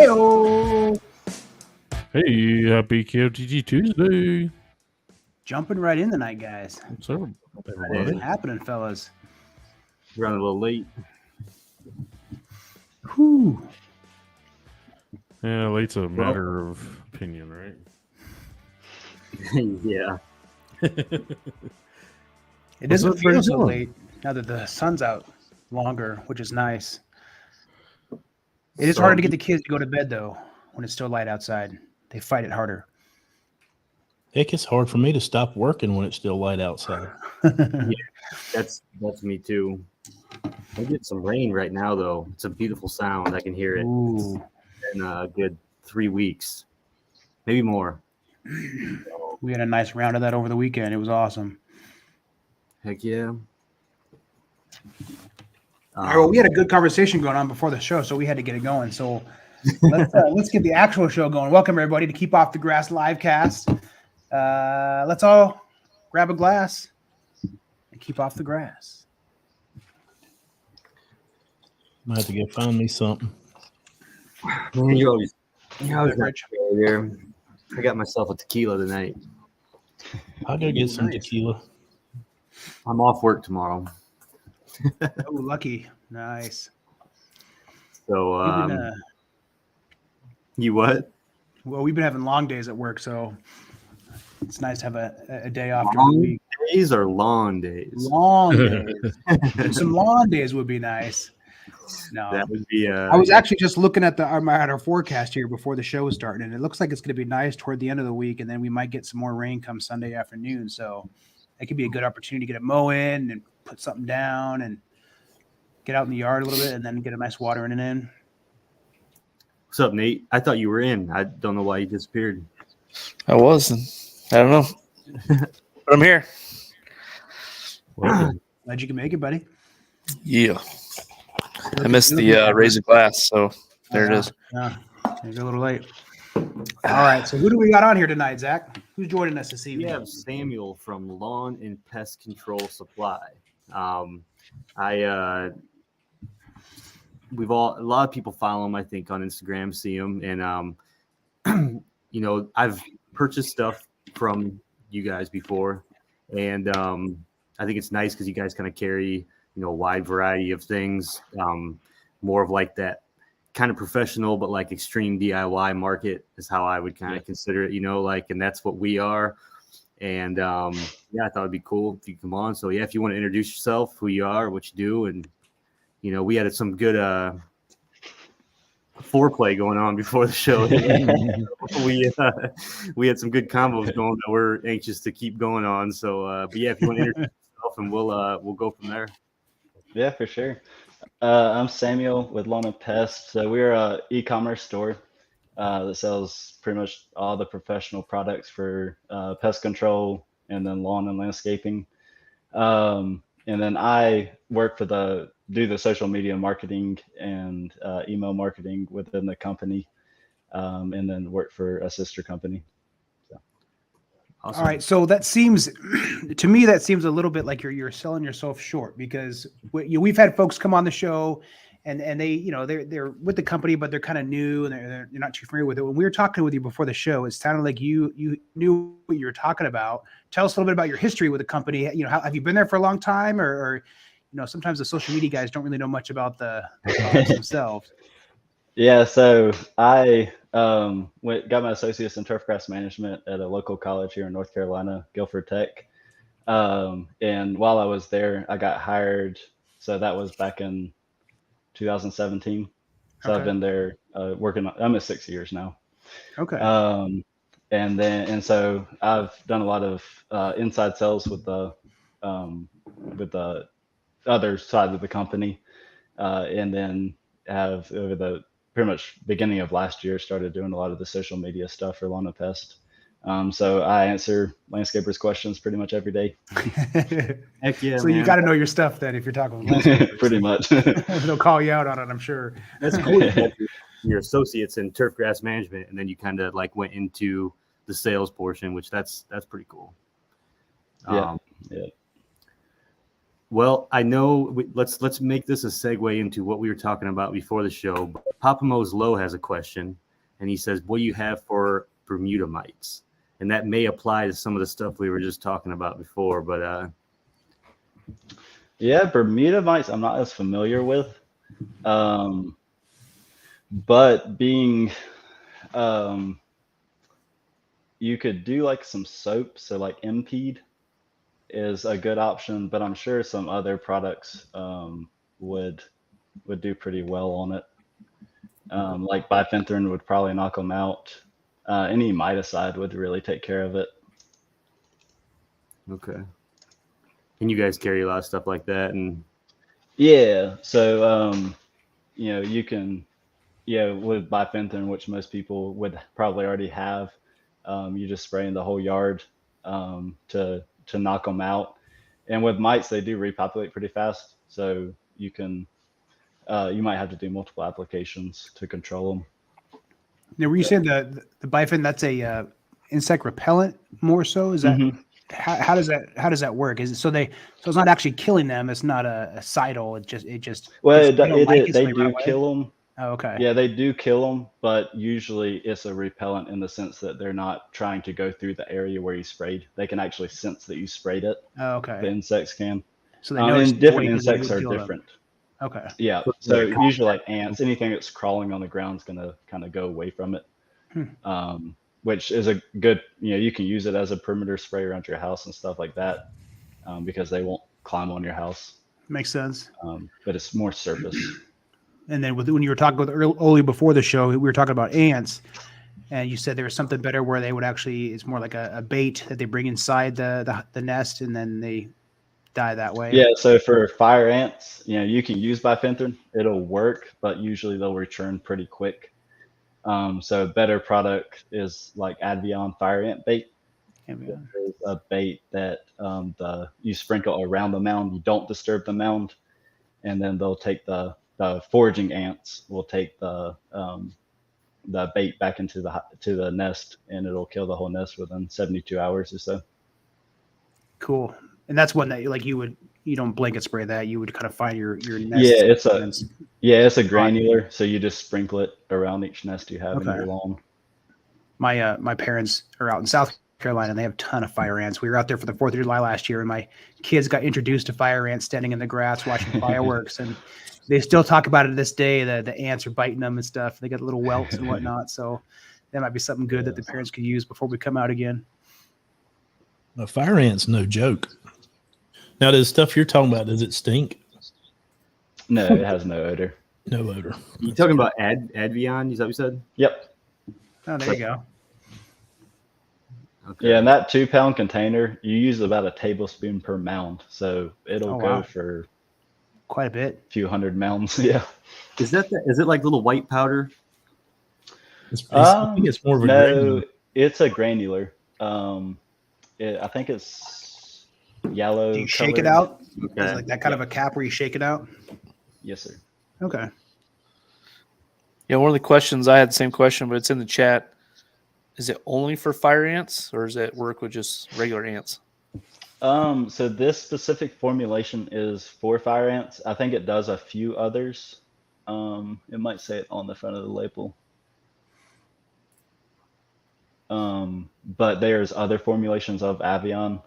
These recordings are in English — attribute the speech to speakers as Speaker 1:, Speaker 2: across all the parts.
Speaker 1: Heyo!
Speaker 2: Hey, happy KOTG Tuesday.
Speaker 1: Jumping right in tonight, guys.
Speaker 2: What's up,
Speaker 1: What's
Speaker 2: everybody?
Speaker 1: happening, fellas?
Speaker 3: Running a little late.
Speaker 1: Whew.
Speaker 2: Yeah, late's a matter of opinion, right?
Speaker 3: Yeah.
Speaker 1: It
Speaker 2: What's
Speaker 1: doesn't
Speaker 2: up,
Speaker 1: feel
Speaker 2: Brady?
Speaker 1: so late now that the sun's out longer, which is nice. It is harder to get the kids to go to bed, though, when it's still light outside. They fight it harder.
Speaker 4: Heck, it's hard for me to stop working when it's still light outside.
Speaker 3: That's me too. I get some rain right now though. It's a beautiful sound. I can hear it.
Speaker 1: Ooh.
Speaker 3: In a good 3 weeks, maybe more.
Speaker 1: We had a nice round of that over the weekend. It was awesome.
Speaker 3: Heck yeah.
Speaker 1: All right, well, we had a good conversation going on before the show, so we had to get it going. So let's get the actual show going. Welcome, everybody, to Keep Off the Grass live cast. Let's all grab a glass and keep off the grass.
Speaker 4: Might have to go find me something.
Speaker 3: Man, you're always rich there. I got myself a tequila tonight.
Speaker 4: I'll go get some tequila.
Speaker 3: I'm off work tomorrow.
Speaker 1: Oh, lucky. Nice.
Speaker 3: So you what?
Speaker 1: Well, we've been having long days at work, so it's nice to have a day off during the week.
Speaker 3: Days or lawn days?
Speaker 1: Long days. Some lawn days would be nice. No,
Speaker 3: that would be.
Speaker 1: I was actually just looking at our forecast here before the show was starting, and it looks like it's going to be nice toward the end of the week, and then we might get some more rain come Sunday afternoon. So it could be a good opportunity to get a mow in and put something down and get out in the yard a little bit, and then get a nice watering it in.
Speaker 3: What's up, Nate? I thought you were in. I don't know why you disappeared.
Speaker 5: I wasn't. I don't know. But I'm here.
Speaker 1: Glad you can make it, buddy.
Speaker 5: Yeah. I missed the raise a glass, so there it is.
Speaker 1: Yeah, you're a little late. All right, so who do we got on here tonight, Zach? Who's joining us this evening?
Speaker 3: We have Samuel from Lawn and Pest Control Supply. A lot of people follow him, I think, on Instagram, see him, and I've purchased stuff from you guys before, and I think it's nice because you guys kind of carry a wide variety of things, more of like that kind of professional but like extreme DIY market is how I would kind of consider it, and that's what we are. And I thought it'd be cool if you come on. So if you want to introduce yourself, who you are, what you do, and we had some good foreplay going on before the show. We had some good combos going that we're anxious to keep going on. So if you want to introduce yourself, and we'll go from there.
Speaker 6: Yeah, for sure. I'm Samuel with Lawn and Pest. So we're an e-commerce store that sells pretty much all the professional products for pest control and then lawn and landscaping. And then I work do the social media marketing and email marketing within the company, and then work for a sister company.
Speaker 1: Awesome. All right, so that seems to me a little bit like you're selling yourself short, because we've had folks come on the show and they they're with the company, but they're kind of new and they're not too familiar with it. When we were talking with you before the show, it sounded like you knew what you were talking about. Tell us a little bit about your history with the company. How have you been there for a long time, or sometimes the social media guys don't really know much about the products themselves.
Speaker 6: Yeah, so I got my associates in turfgrass management at a local college here in North Carolina, Guilford Tech. And while I was there, I got hired. So that was back in 2017. So okay. I've been there working. I'm at 6 years now.
Speaker 1: Okay.
Speaker 6: And so I've done a lot of inside sales with the other side of the company, and then have over the pretty much beginning of last year started doing a lot of the social media stuff for Lawn and Pest. So I answer landscapers' questions pretty much every day.
Speaker 3: Heck yeah!
Speaker 1: So
Speaker 3: man.
Speaker 1: You got to know your stuff then if you're talking with landscapers.
Speaker 6: Pretty much.
Speaker 1: They'll call you out on it, I'm sure.
Speaker 3: That's cool. Your associates in turfgrass management, and then you kind of like went into the sales portion, which that's pretty cool.
Speaker 6: Yeah.
Speaker 3: Well, I know. Let's make this a segue into what we were talking about before the show. Papa Mo's Low has a question, and he says, "What do you have for Bermuda mites?" And that may apply to some of the stuff we were just talking about before. But
Speaker 6: Yeah, Bermuda mites I'm not as familiar with. But being, you could do like some soap. So like Impede is a good option, but I'm sure some other products would do pretty well on it. Like bifenthrin would probably knock them out. Any miticide would really take care of it.
Speaker 3: okay. And you guys carry a lot of stuff like that, and
Speaker 6: Yeah. So you can, with bifenthrin, which most people would probably already have, you just spray in the whole yard to knock them out. And with mites, they do repopulate pretty fast, so you can you might have to do multiple applications to control them.
Speaker 1: Now, were you saying the bifenthrin, that's a insect repellent more so? Is that how does that work? Is it so it's not actually killing them? It's not a cidal. It just
Speaker 6: Well,
Speaker 1: they don't like it, so
Speaker 6: they
Speaker 1: run
Speaker 6: do
Speaker 1: away?
Speaker 6: kill them.
Speaker 1: Oh, okay.
Speaker 6: Yeah, they do kill them, but usually it's a repellent in the sense that they're not trying to go through the area where you sprayed. They can actually sense that you sprayed it.
Speaker 1: Oh,
Speaker 6: The
Speaker 1: okay.
Speaker 6: insects can.
Speaker 1: So they know it's
Speaker 6: And different
Speaker 1: avoiding
Speaker 6: insects
Speaker 1: the
Speaker 6: are
Speaker 1: kill them.
Speaker 6: different.
Speaker 1: Okay.
Speaker 6: Yeah. So usually like ants, anything that's crawling on the ground is going to kind of go away from it. Which is a good, you can use it as a perimeter spray around your house and stuff like that, because they won't climb on your house.
Speaker 1: Makes sense.
Speaker 6: But it's more surface.
Speaker 1: And then when you were talking with Olee before the show, we were talking about ants, and you said there was something better where they would actually, it's more like a bait that they bring inside the nest, and then they die that way.
Speaker 6: Yeah. So for fire ants, you can use bifenthrin. It'll work, but usually they'll return pretty quick. So a better product is like Advion fire ant bait.
Speaker 1: Yeah.
Speaker 6: It's a bait that you sprinkle around the mound. You don't disturb the mound, and then they'll take the foraging ants will take the bait back into the nest, and it'll kill the whole nest within 72 hours or so.
Speaker 1: Cool. And that's one that you don't blanket spray that. You would kind of find your nest.
Speaker 6: It's a granular, so you just sprinkle it around each nest you have in your lawn.
Speaker 1: My parents are out in South Carolina, and they have a ton of fire ants. We were out there for the 4th of July last year, and my kids got introduced to fire ants standing in the grass watching fireworks, and they still talk about it to this day. The ants are biting them and stuff. They got little welts and whatnot. So that might be something good that the parents could use before we come out again.
Speaker 4: A fire ant's no joke. Now, the stuff you're talking about, does it stink?
Speaker 6: No, it has no odor.
Speaker 4: No odor.
Speaker 3: you talking about Advion? Is that what you said?
Speaker 6: Yep.
Speaker 1: Oh, there you go.
Speaker 3: Okay.
Speaker 6: Yeah, in that 2-pound container, you use about a tablespoon per mound, so it'll go for
Speaker 1: quite a bit.
Speaker 6: a few hundred mounds. Yeah.
Speaker 3: Is it like little white powder?
Speaker 4: I think it's more of a granular.
Speaker 6: It's a granular. I think it's yellow.
Speaker 1: Do you shake it
Speaker 6: colored.
Speaker 1: out?
Speaker 3: Okay.
Speaker 1: Is it like that kind of a cap where you shake it out?
Speaker 6: Yes, sir.
Speaker 1: Okay.
Speaker 5: Yeah, one of the questions, I had the same question, but it's in the chat. Is it only for fire ants, or does it work with just regular ants?
Speaker 6: So this specific formulation is for fire ants. I think it does a few others. It might say it on the front of the label. But there's other formulations of Advion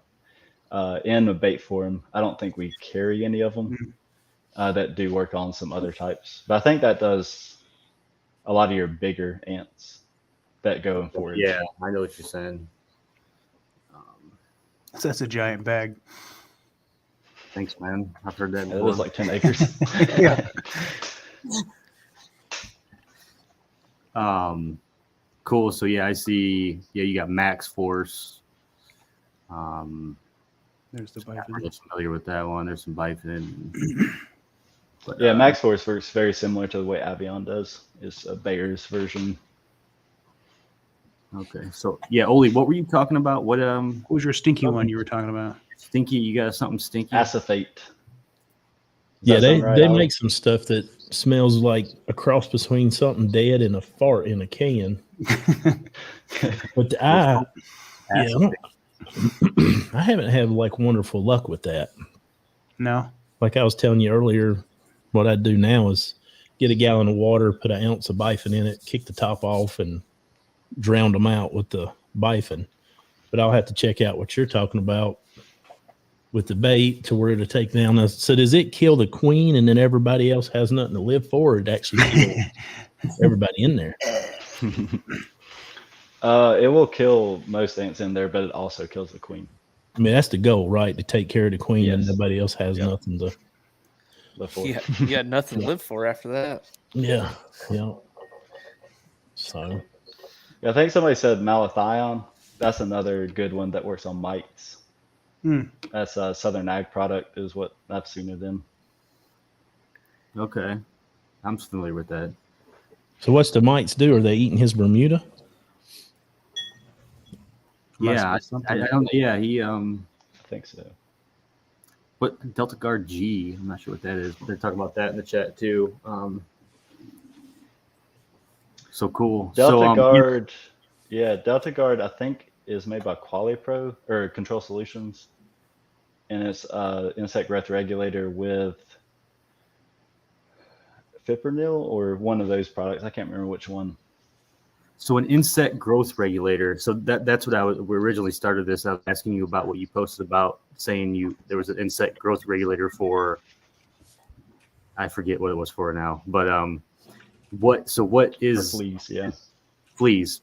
Speaker 6: in a bait form. I don't think we carry any of them that do work on some other types. But I think that does a lot of your bigger ants that go and forage.
Speaker 3: Yeah, I know what you're saying.
Speaker 1: So that's a giant bag.
Speaker 3: Thanks, man. I've heard that
Speaker 6: It
Speaker 3: before.
Speaker 6: was like 10 acres.
Speaker 1: Yeah.
Speaker 3: Cool. So yeah, I see. Yeah, you got Max Force.
Speaker 1: There's the
Speaker 3: I'm
Speaker 1: bifenthrin.
Speaker 3: not familiar with that one. There's some bifenthrin. But,
Speaker 6: Yeah, Max Force works very similar to the way Advion does. It's a Bayer's version.
Speaker 3: Okay. So yeah, Olee, what were you talking about? What
Speaker 1: What was your stinky one you were talking about?
Speaker 3: stinky? You got something stinky?
Speaker 6: Acephate.
Speaker 4: Yeah,
Speaker 6: Does that
Speaker 4: they
Speaker 6: sound right,
Speaker 4: they
Speaker 6: Alex?
Speaker 4: make some stuff that smells like a cross between something dead and a fart in a can. But I haven't had like wonderful luck with that.
Speaker 1: No.
Speaker 4: like I was telling you earlier, what I'd do now is get a gallon of water, put an ounce of bifin in it, kick the top off, and drown them out with the bifin. But I'll have to check out what you're talking about with the bait to where to take down. So does it kill the queen and then everybody else has nothing to live for, or it actually kills everybody in there?
Speaker 6: It will kill most ants in there, but it also kills the queen.
Speaker 4: I mean, that's the goal, right? To take care of the queen and
Speaker 6: Yes.
Speaker 4: nobody else has
Speaker 6: Yep.
Speaker 4: nothing to.
Speaker 6: Live for.
Speaker 5: Yeah, you got nothing to live for after that.
Speaker 4: Yeah. Yeah. So,
Speaker 6: Yeah, I think somebody said malathion. That's another good one that works on mites. That's a Southern Ag product is what I've seen it in.
Speaker 3: Okay, I'm familiar with that.
Speaker 4: so what's the mites do? Are they eating his Bermuda?
Speaker 3: Yeah,
Speaker 1: Must be something.
Speaker 3: I don't. Yeah, he
Speaker 6: I think so.
Speaker 3: what Delta Guard G? I'm not sure what that is. But they're talking about that in the chat too. So cool.
Speaker 6: Delta
Speaker 3: so,
Speaker 6: Guard, yeah, Delta Guard I think is made by QualiPro or Control Solutions, and it's insect growth regulator with fipronil or one of those products. I can't remember which one.
Speaker 3: So an insect growth regulator. So that's what we originally started this. I was asking you about what you posted about, saying there was an insect growth regulator for. I forget what it was for now, but what is
Speaker 6: For fleas? Yeah.
Speaker 3: fleas?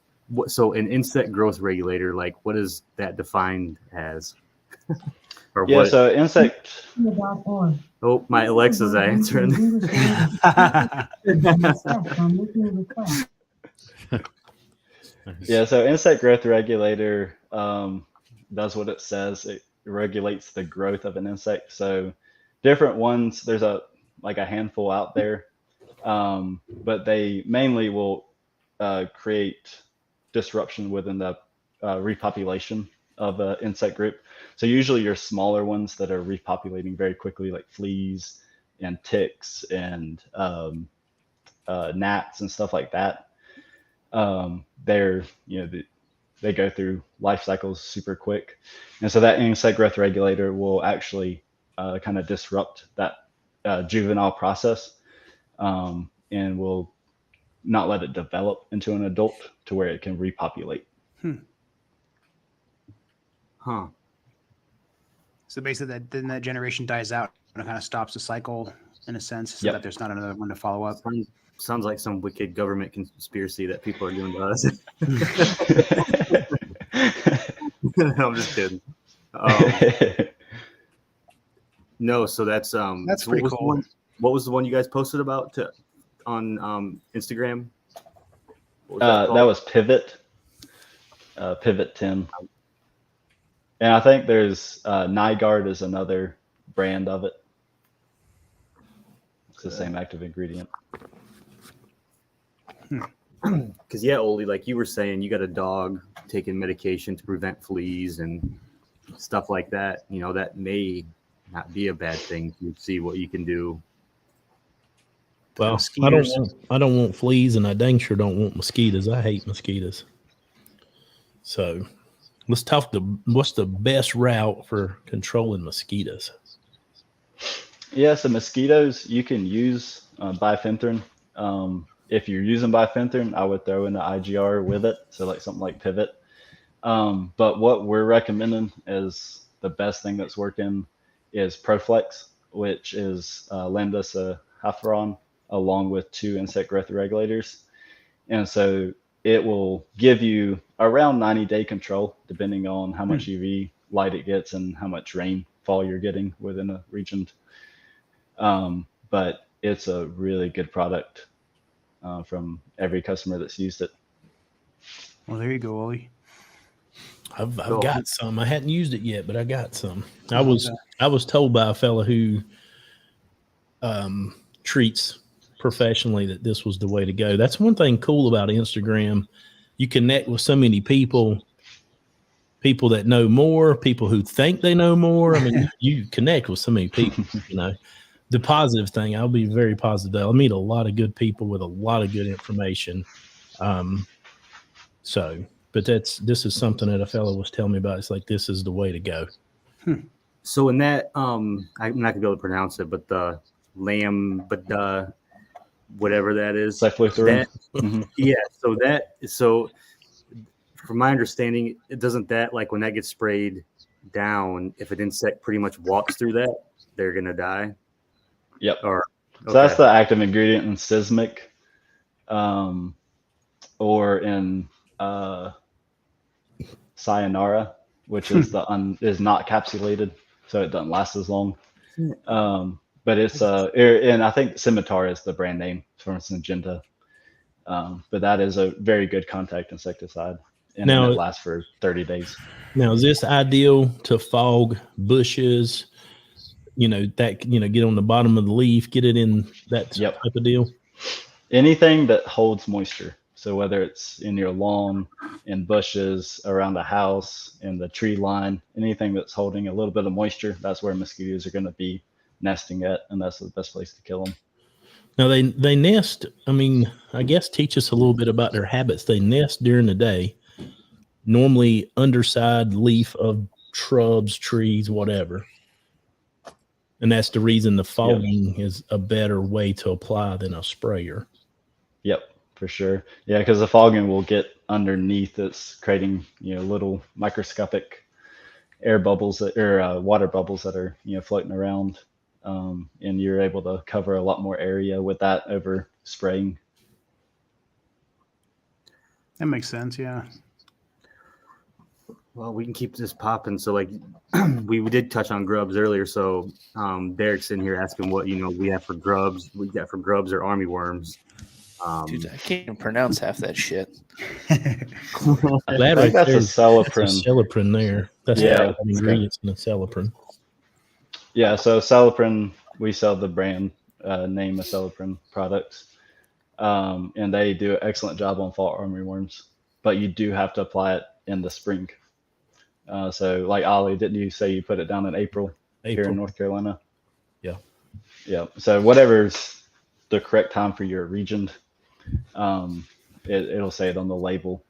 Speaker 3: So an insect growth regulator, like what is that defined as? Or
Speaker 6: Yeah.
Speaker 3: what?
Speaker 6: So insect.
Speaker 3: Oh, my Alexa's answering.
Speaker 6: Yeah. So insect growth regulator does what it says. It regulates the growth of an insect. So different ones. There's a handful out there, but they mainly will create disruption within the repopulation of an insect group. So usually your smaller ones that are repopulating very quickly, like fleas and ticks and gnats and stuff like that. They're they go through life cycles super quick, and so that insect growth regulator will actually kind of disrupt that juvenile process, and will not let it develop into an adult to where it can repopulate.
Speaker 3: Huh.
Speaker 1: So basically, that generation dies out and it kind of stops the cycle in a sense, so
Speaker 6: Yep.
Speaker 1: that there's not another one to follow up.
Speaker 3: Sounds like some wicked government conspiracy that people are doing to us. I'm just kidding. No, so that's so
Speaker 1: pretty
Speaker 3: what was the
Speaker 1: cool.
Speaker 3: one- what was the one you guys posted about on Instagram? What was
Speaker 6: That
Speaker 3: called?
Speaker 6: was Pivot, Pivot 10. And I think there's Nygaard is another brand of it. It's the same active ingredient.
Speaker 3: Because yeah, Olee, like you were saying, you got a dog taking medication to prevent fleas and stuff like that. That may not be a bad thing. You see what you can do.
Speaker 4: Well,
Speaker 1: Mosquitoes.
Speaker 4: I don't want fleas, and I dang sure don't want mosquitoes. I hate mosquitoes. So let's talk what's the best route for controlling mosquitoes?
Speaker 6: Yeah, so mosquitoes, you can use bifenthrin. If you're using bifenthrin, I would throw in the IGR with it, so like something like Pivot. But what we're recommending is the best thing that's working is Proflex, which is lambda-cyhalothrin along with 2 insect growth regulators. And so it will give you around 90-day control, depending on how much UV light it gets and how much rainfall you're getting within a region. But it's a really good product from every customer that's used it.
Speaker 1: Well, there you go, Olee.
Speaker 4: I've
Speaker 3: Cool.
Speaker 4: got some. I hadn't used it yet, but I got some. I was told by a fella who treats professionally that this was the way to go. That's one thing cool about Instagram. You connect with so many people that know more, people who think they know more. I mean, you connect with so many people, The positive thing, I'll be very positive. I'll meet a lot of good people with a lot of good information. But this is something that a fellow was telling me about. It's like, this is the way to go.
Speaker 3: So in that, I'm not gonna be able to pronounce it, but the whatever that is.
Speaker 6: Cyclothrone.
Speaker 3: That, yeah. So from my understanding, it doesn't that like when that gets sprayed down, if an insect pretty much walks through that, they're gonna die.
Speaker 6: Yep.
Speaker 3: Or
Speaker 6: So that's the active ingredient in Sismic, or in Sayonara, which is is not capsulated, so it doesn't last as long. But it's and I think Scimitar is the brand name from Syngenta. But that is a very good contact insecticide, and
Speaker 4: Now,
Speaker 6: it lasts for 30 days.
Speaker 4: Now, is this ideal to fog bushes? Get on the bottom of the leaf, get it in that type of deal.
Speaker 6: Anything that holds moisture. So whether it's in your lawn, in bushes, around the house, in the tree line, anything that's holding a little bit of moisture, that's where mosquitoes are going to be nesting at, and that's the best place to kill them.
Speaker 4: Now they nest. I mean, I guess teach us a little bit about their habits. They nest during the day, normally underside leaf of shrubs, trees, whatever. And that's the reason the fogging is a better way to apply than a sprayer.
Speaker 6: Yep, for sure. Yeah, because the fogging will get underneath. It's creating little microscopic air bubbles or water bubbles that are floating around, and you're able to cover a lot more area with that over spraying.
Speaker 1: That makes sense. Yeah.
Speaker 3: Well, we can keep this popping. So, like, we did touch on grubs earlier. So, Derek's in here asking what we have for grubs. We got for grubs or armyworms.
Speaker 5: Dude, I can't even pronounce half that shit.
Speaker 6: I think that's a celiprin.
Speaker 4: Celiprin there. That's the ingredients in the celiprin.
Speaker 6: Yeah, so celiprin, we sell the brand name of celiprin products, and they do an excellent job on fall armyworms. But you do have to apply it in the spring. So, like Olee, didn't you say you put it down in April here in North Carolina?
Speaker 4: Yeah.
Speaker 6: Yeah. So whatever's the correct time for your region, it'll say it on the label.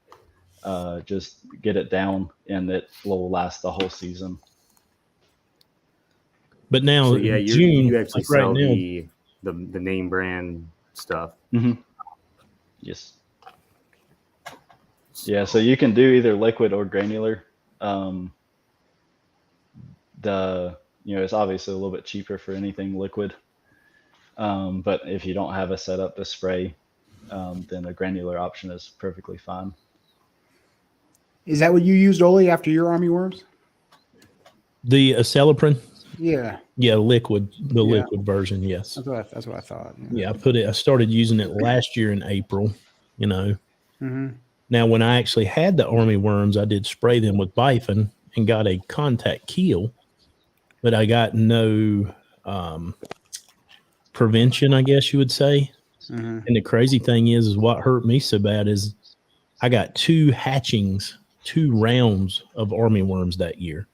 Speaker 6: Just get it down, and it will last the whole season.
Speaker 4: But now,
Speaker 3: so, yeah,
Speaker 4: June,
Speaker 3: you actually
Speaker 4: like
Speaker 3: sell
Speaker 4: right
Speaker 3: the name brand stuff.
Speaker 6: Mm-hmm. Yes. Yeah, so you can do either liquid or granular. It's obviously a little bit cheaper for anything liquid. But if you don't have a setup to spray, then a granular option is perfectly fine.
Speaker 1: Is that what you used, Olee, after your armyworms?
Speaker 4: The celiprin?
Speaker 1: Yeah.
Speaker 4: Yeah, liquid version, yes.
Speaker 1: That's what I thought.
Speaker 4: Yeah, I started using it last year in April,
Speaker 1: Mm-hmm.
Speaker 4: Now, when I actually had the armyworms, I did spray them with bifin and got a contact kill, but I got no prevention, I guess you would say.
Speaker 1: Mm-hmm.
Speaker 4: And the crazy thing is what hurt me so bad is I got 2 rounds of armyworms that year.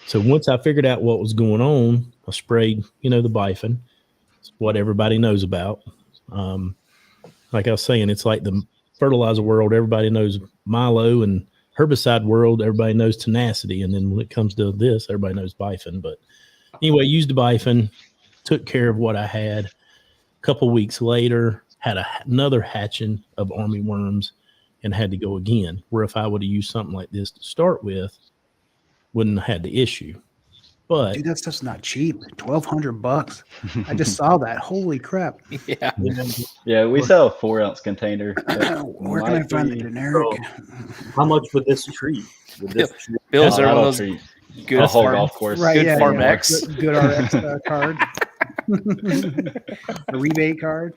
Speaker 4: So once I figured out what was going on, I sprayed, the bifin. It's what everybody knows about. Like I was saying, it's like the fertilizer world, everybody knows Milo, and herbicide world, everybody knows tenacity. And then when it comes to this, everybody knows bifin. But anyway, used the bifin, took care of what I had. A couple weeks later, had another hatching of armyworms and had to go again. Where if I would have used something like this to start with, wouldn't have had the issue. But
Speaker 1: dude, that stuff's not cheap. $1,200. I just saw that. Holy crap!
Speaker 5: Yeah.
Speaker 6: Yeah, we sell a 4-ounce container.
Speaker 1: Where can I find the generic?
Speaker 3: How much would this treat?
Speaker 5: Bill's there one
Speaker 6: that'll
Speaker 5: of those
Speaker 6: treat
Speaker 5: good
Speaker 6: a whole
Speaker 5: farm,
Speaker 6: golf course.
Speaker 1: Right,
Speaker 5: good
Speaker 1: yeah,
Speaker 5: Farm
Speaker 1: yeah.
Speaker 5: X.
Speaker 1: Good RX card. A rebate card.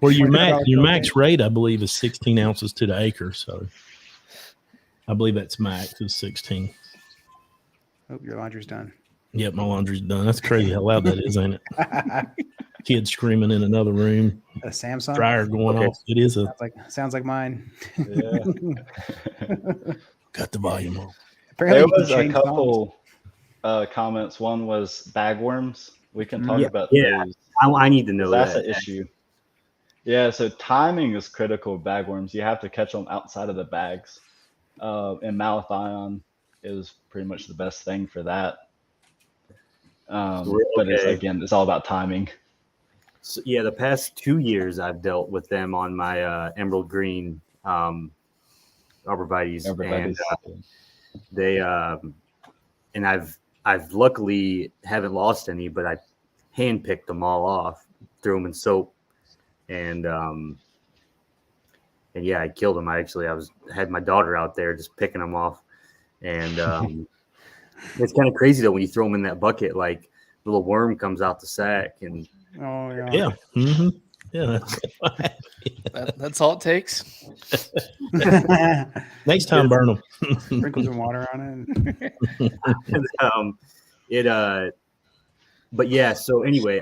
Speaker 4: well, your
Speaker 1: $20
Speaker 4: max rate, I believe, is 16 ounces to the acre. So I believe that's max is 16.
Speaker 1: Hope your laundry's done.
Speaker 4: Yep, my laundry's done. That's crazy how loud that is, ain't it? Kids screaming in another room.
Speaker 1: A Samsung
Speaker 4: Dryer going off. It is
Speaker 1: sounds like mine.
Speaker 6: Yeah.
Speaker 4: Got the volume on.
Speaker 1: Apparently
Speaker 6: There
Speaker 1: you can
Speaker 6: was a
Speaker 1: change phones.
Speaker 6: couple comments. One was bagworms. We can talk about
Speaker 3: yeah.
Speaker 6: those.
Speaker 3: I need to know
Speaker 6: That's
Speaker 3: that.
Speaker 6: an issue. Yeah, so timing is critical with bagworms. You have to catch them outside of the bags. And malathion is pretty much the best thing for that. But it's all about timing.
Speaker 3: So, yeah, the past 2 years I've dealt with them on my emerald green arborvitaes, and they and I've luckily haven't lost any, but I hand picked them all off, threw them in soap, and yeah, I killed them. I had my daughter out there just picking them off, and it's kind of crazy though when you throw them in that bucket, like a little worm comes out the sack, and
Speaker 4: yeah. Mm-hmm. Yeah,
Speaker 5: That's all it takes.
Speaker 4: next time, burn them.
Speaker 1: Sprinkle some water on
Speaker 3: it. But yeah. So anyway,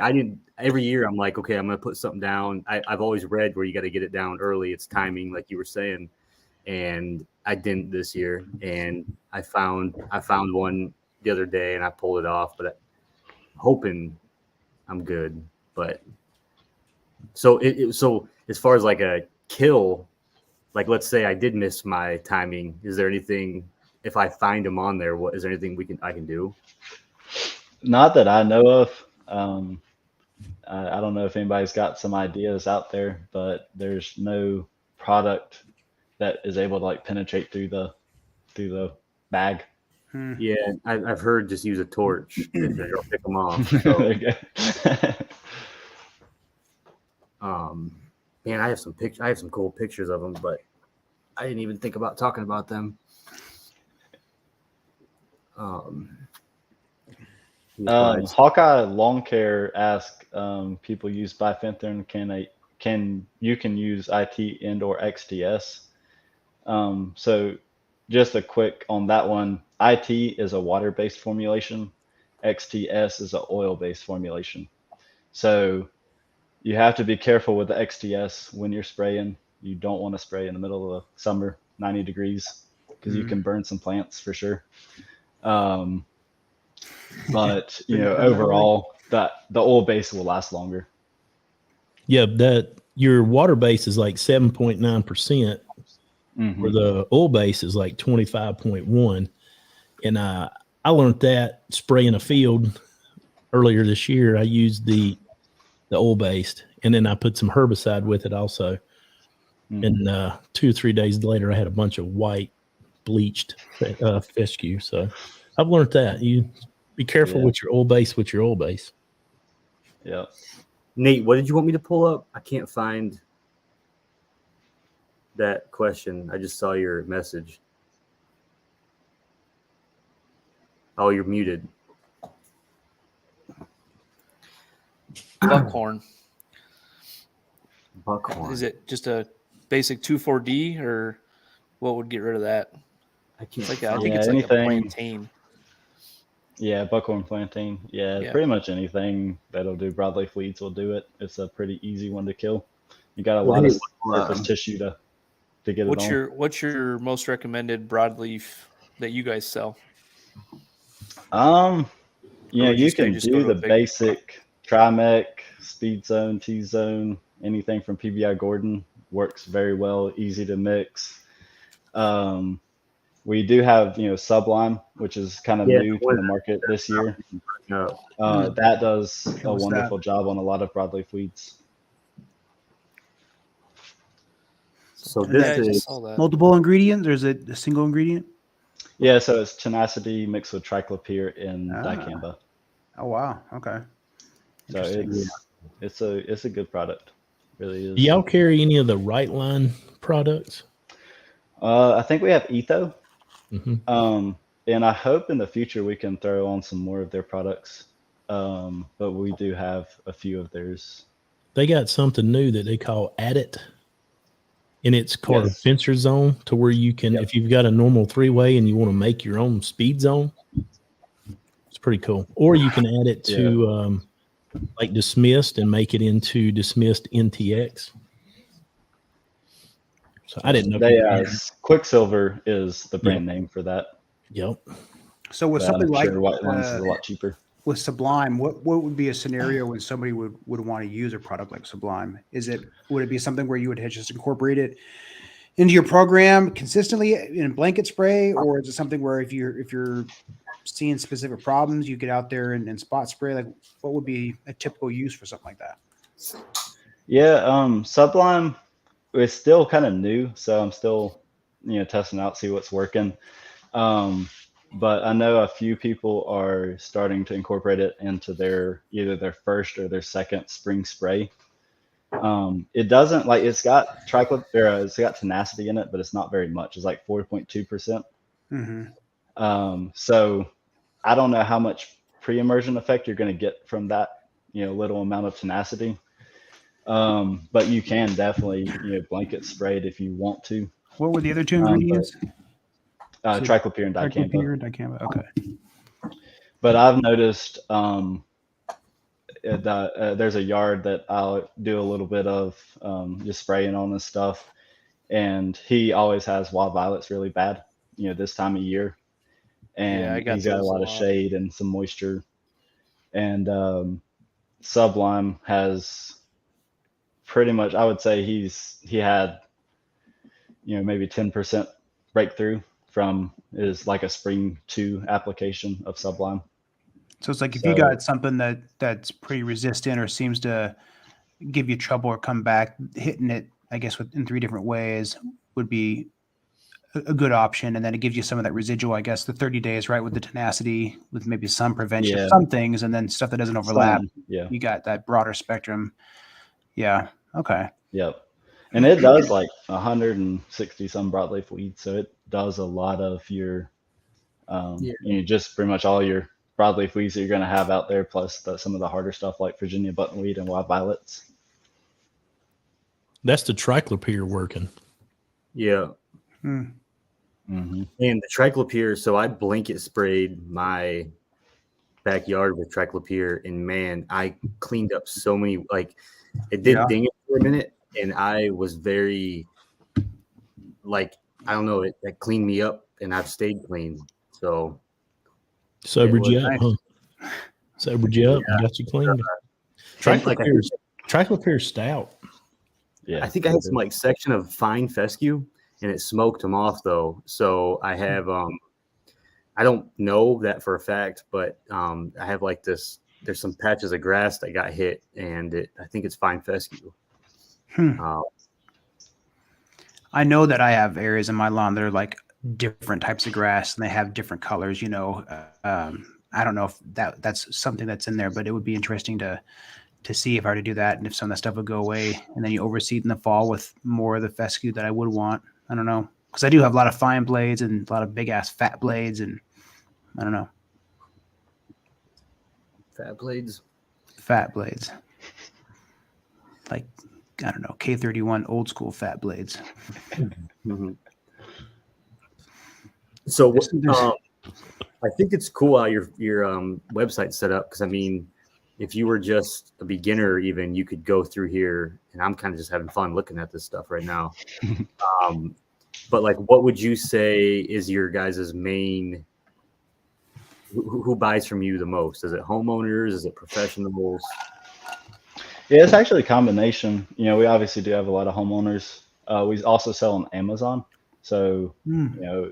Speaker 3: every year I'm like, okay, I'm gonna put something down. I've always read where you got to get it down early. It's timing, like you were saying, and I didn't this year. And I found one the other day, and I pulled it off. But hoping I'm good. But so so as far as like a kill, like let's say I did miss my timing, is there anything, if I find them on there, is there anything I can do?
Speaker 6: Not that I know of. I don't know if anybody's got some ideas out there, but there's no product that is able to like penetrate through the bag.
Speaker 3: Yeah, I've heard just use a torch if they're gonna pick them off. So.
Speaker 6: There you go.
Speaker 3: Man, I have some cool pictures of them, but I didn't even think about talking about them.
Speaker 6: Hawkeye Lawn Care asked people use bifenthrin. You can use IT and or XTS. So just a quick on that one. IT is a water-based formulation. XTS is an oil-based formulation. So you have to be careful with the XTS when you're spraying. You don't want to spray in the middle of the summer, 90 degrees, because you can burn some plants for sure. But overall, the oil base will last longer.
Speaker 4: Yeah, that your water base is like 7.9%, where the oil base is like 25.1. And I learned that spraying a field earlier this year. I used the oil based, and then I put some herbicide with it also. And 2 or 3 days later, I had a bunch of white bleached fescue. So I've learned that you be careful with your oil base.
Speaker 6: Yeah.
Speaker 3: Nate, what did you want me to pull up? I can't find that question. I just saw your message. Oh, you're muted.
Speaker 5: Buckhorn.
Speaker 3: Buckhorn.
Speaker 5: Is it just a basic 2,4-D, or what would get rid of that?
Speaker 3: I can't.
Speaker 5: I think it's like a plantain.
Speaker 6: Yeah, buckhorn plantain. Yeah, pretty much anything that'll do broadleaf weeds will do it. It's a pretty easy one to kill. You got a lot of surface tissue to get it on.
Speaker 5: What's your most recommended broadleaf that you guys sell?
Speaker 6: You can do the basic Trimec, Speed Zone, T Zone, anything from PBI Gordon works very well, easy to mix. We do have, Sublime, which is kind of new to the market this year. That does a wonderful job on a lot of broadleaf weeds.
Speaker 3: So this is
Speaker 1: multiple ingredients, or is it a single ingredient?
Speaker 6: Yeah, so it's tenacity mixed with triclopyr and dicamba.
Speaker 1: Oh wow, okay.
Speaker 6: So it's a good product, really is.
Speaker 4: Do y'all carry any of the Right Line products?
Speaker 6: I think we have Etho. And I hope in the future we can throw on some more of their products. But we do have a few of theirs.
Speaker 4: They got something new that they call Adit. And it's called a fencer zone, to where you can, if you've got a normal 3-way and you want to make your own speed zone, it's pretty cool. Or you can add it to like Dismissed and make it into Dismissed NTX. So I didn't know.
Speaker 6: Quicksilver is the brand name for that.
Speaker 4: Yep.
Speaker 1: So with something like
Speaker 6: White Lines is a lot cheaper.
Speaker 1: With Sublime, what would be a scenario when somebody would want to use a product like Sublime? Would it be something where you would just incorporate it into your program consistently in blanket spray, or is it something where if you're seeing specific problems, you get out there and spot spray? Like, what would be a typical use for something like that?
Speaker 6: Yeah, Sublime is still kind of new, so I'm still, testing out, see what's working. But I know a few people are starting to incorporate it into either their first or their second spring spray. It doesn't like it's got it's got tenacity in it, but it's not very much. It's like 4.2%. So I don't know how much pre-immersion effect you're going to get from that, little amount of tenacity. But you can definitely, blanket spray it if you want to.
Speaker 1: What were the other two ingredients?
Speaker 6: Triclopyr and dicamba.
Speaker 1: Triclopyr and dicamba. Okay.
Speaker 6: But I've noticed there's a yard that I'll do a little bit of just spraying on this stuff, and he always has wild violets really bad, this time of year, and he's got a lot of shade and some moisture, and Sublime has pretty much, I would say he had maybe 10% breakthrough from is like a spring 2 application of Sublime.
Speaker 1: So it's like if you got something that's pretty resistant or seems to give you trouble or come back, hitting it, I guess, in 3 different ways would be a good option. And then it gives you some of that residual, I guess, the 30 days, right, with the tenacity, with maybe some prevention of some things, and then stuff that doesn't overlap. You got that broader spectrum. Yeah. Okay.
Speaker 6: Yep. And it does like 160 some broadleaf weeds. So it does a lot of your, just pretty much all your broadleaf weeds that you're going to have out there, plus some of the harder stuff like Virginia buttonweed and wild violets.
Speaker 4: That's the triclopyr working.
Speaker 3: Yeah. And the triclopyr, so I blanket sprayed my backyard with triclopyr, and man, I cleaned up so many, like it did ding it for a minute, and I was very, like, I don't know, it cleaned me up, and I've stayed clean. So
Speaker 4: sobered you up, huh? Sobered you up and got you cleaned. Triclopyr stout.
Speaker 3: Yeah, I think I had some like section of fine fescue, and it smoked them off though. So I have I don't know that for a fact, but I have like this. There's some patches of grass that got hit, and I think it's fine fescue.
Speaker 1: I know that I have areas in my lawn that are like different types of grass, and they have different colors. I don't know if that's something that's in there, but it would be interesting to see if I were to do that, and if some of that stuff would go away, and then you overseed in the fall with more of the fescue that I would want. I don't know, because I do have a lot of fine blades and a lot of big ass fat blades, and I don't know.
Speaker 3: Fat blades.
Speaker 1: Like, I don't know, K31 old school fat blades.
Speaker 3: So I think it's cool how your website's set up, because I mean, if you were just a beginner, even, you could go through here, and I'm kind of just having fun looking at this stuff right now. But like, what would you say is your guys' main? Who buys from you the most? Is it homeowners? Is it professionals?
Speaker 6: Yeah, it's actually a combination. We obviously do have a lot of homeowners. We also sell on Amazon. So,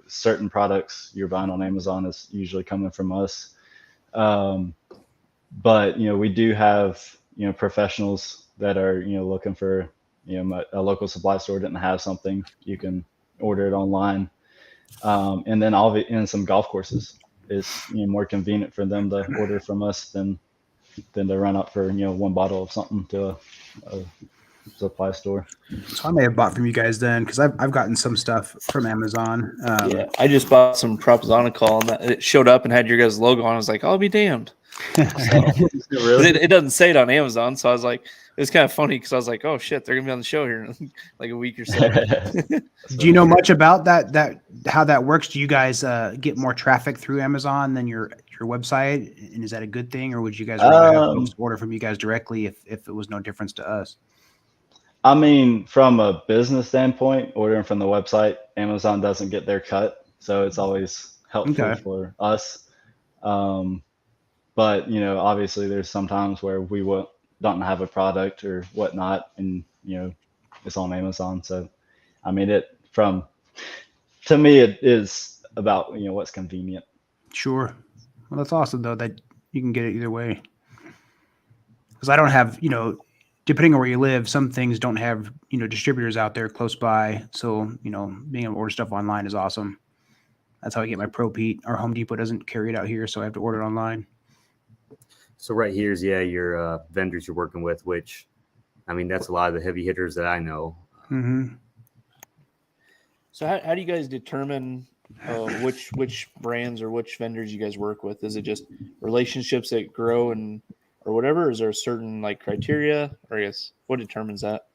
Speaker 6: certain products you're buying on Amazon is usually coming from us. But, we do have, professionals that are, looking for, a local supply store didn't have something, you can order it online. And then in some golf courses, it's more convenient for them to order from us than to run up for, one bottle of something to a supply store.
Speaker 1: So I may have bought from you guys then, because I've gotten some stuff from Amazon.
Speaker 5: I just bought some Propisonicol, and it showed up and had your guys' logo on. I was like, I'll be damned. Really? It doesn't say it on Amazon, so I was like, it's kind of funny, because I was like, oh shit, they're gonna be on the show here in like a week or so.
Speaker 1: Do you know much about that how that works? Do you guys get more traffic through Amazon than your website, and is that a good thing, or would you guys rather have folks order from you guys directly if it was no difference to us?
Speaker 6: I mean, from a business standpoint, ordering from the website, Amazon doesn't get their cut, so it's always helpful for us. But obviously, there's some times where we don't have a product or whatnot, and it's on Amazon. So, I mean, to me, it is about what's convenient.
Speaker 1: Sure. Well, that's awesome though that you can get it either way. Because I don't have, depending on where you live, some things don't have, distributors out there close by. So, being able to order stuff online is awesome. That's how I get my Pro Pete. Our Home Depot doesn't carry it out here, so I have to order it online.
Speaker 3: So right here's your vendors you're working with, which, I mean, that's a lot of the heavy hitters that I know.
Speaker 1: Mm-hmm.
Speaker 5: So how do you guys determine which brands or which vendors you guys work with? Is it just relationships that grow or whatever? Or is there a certain like criteria? Or I guess what determines that?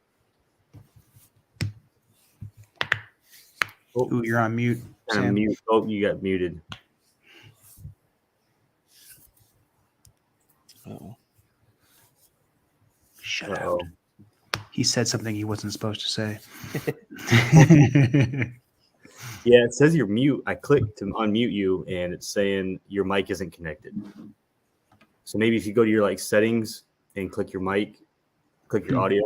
Speaker 1: Ooh, you're on mute. Sam.
Speaker 3: Mute. Oh, you got muted.
Speaker 5: Oh,
Speaker 1: Shut
Speaker 3: Uh-oh.
Speaker 1: up. He said something he wasn't supposed to say.
Speaker 3: Yeah, it says you're mute. I clicked to unmute you, and it's saying your mic isn't connected. So maybe if you go to your settings and click your mic, click your audio.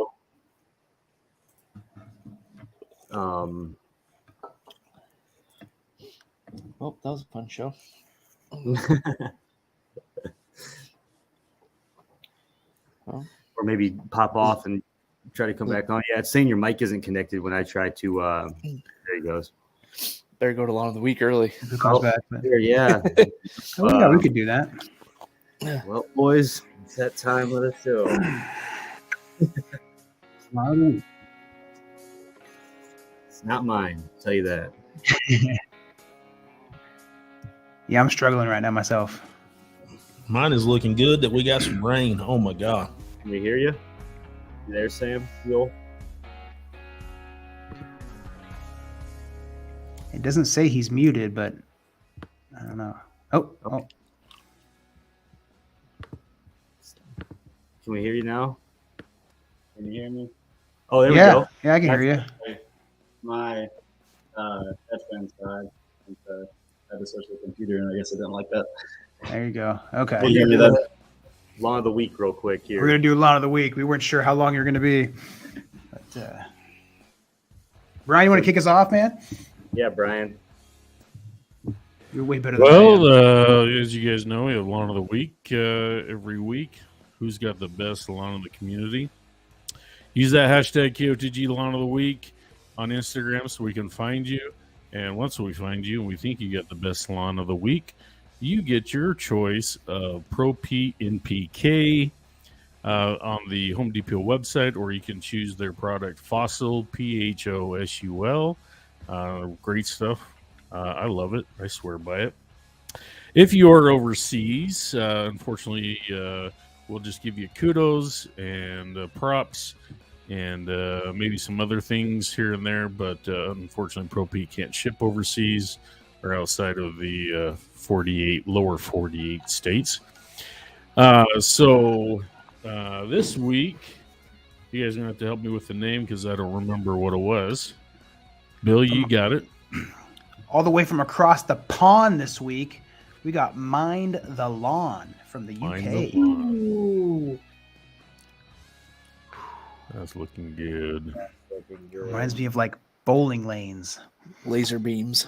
Speaker 5: well, that was a fun show.
Speaker 3: Or maybe pop off and try to come back on. Yeah, it's saying your mic isn't connected when I try to. There he goes.
Speaker 5: Better go to Lawn of the Week early.
Speaker 1: If it comes back, but-
Speaker 3: There, yeah.
Speaker 1: Oh, yeah, we could do that.
Speaker 3: Well, boys, it's that time of the show. It's not mine, I'll tell you that.
Speaker 1: Yeah, I'm struggling right now myself.
Speaker 4: Mine is looking good that we got some rain. Oh my God.
Speaker 3: Can we hear you? You there, Sam? Will?
Speaker 1: It doesn't say he's muted, but I don't know. Oh.
Speaker 3: Can we hear you now? Can you hear me? Oh, there
Speaker 1: Yeah,
Speaker 3: we go.
Speaker 1: yeah, I can hear you.
Speaker 6: My headphones died. I had to switch to the computer, and I guess I didn't like that.
Speaker 1: There you go. Okay.
Speaker 6: Can you hear me then?
Speaker 3: Lawn of the week, real quick here.
Speaker 1: We're going to do Lawn of the Week. We weren't sure how long you're going to be. But, Brian, you want to kick us off, man?
Speaker 3: Yeah, Brian.
Speaker 1: You're way better than I am.
Speaker 2: Well, as you guys know, we have Lawn of the Week every week. Who's got the best lawn of the community? Use that hashtag KOTG Lawn of the Week on Instagram so we can find you. And once we find you and we think you got the best lawn of the week, you get your choice of Pro Pete NPK on the Home Depot website, or you can choose their product Fossil, PHOSUL. Great stuff. I love it. I swear by it. If you are overseas, unfortunately, we'll just give you kudos and props and maybe some other things here and there. But unfortunately, Pro Pete can't ship overseas or outside of the lower 48 states. So this week, you guys are going to have to help me with the name because I don't remember what it was. Bill, you got it.
Speaker 1: All the way from across the pond this week, we got Mind the Lawn from the
Speaker 2: Mind
Speaker 1: UK.
Speaker 2: the Lawn. That's looking good.
Speaker 1: Reminds me of like bowling lanes.
Speaker 5: Laser beams.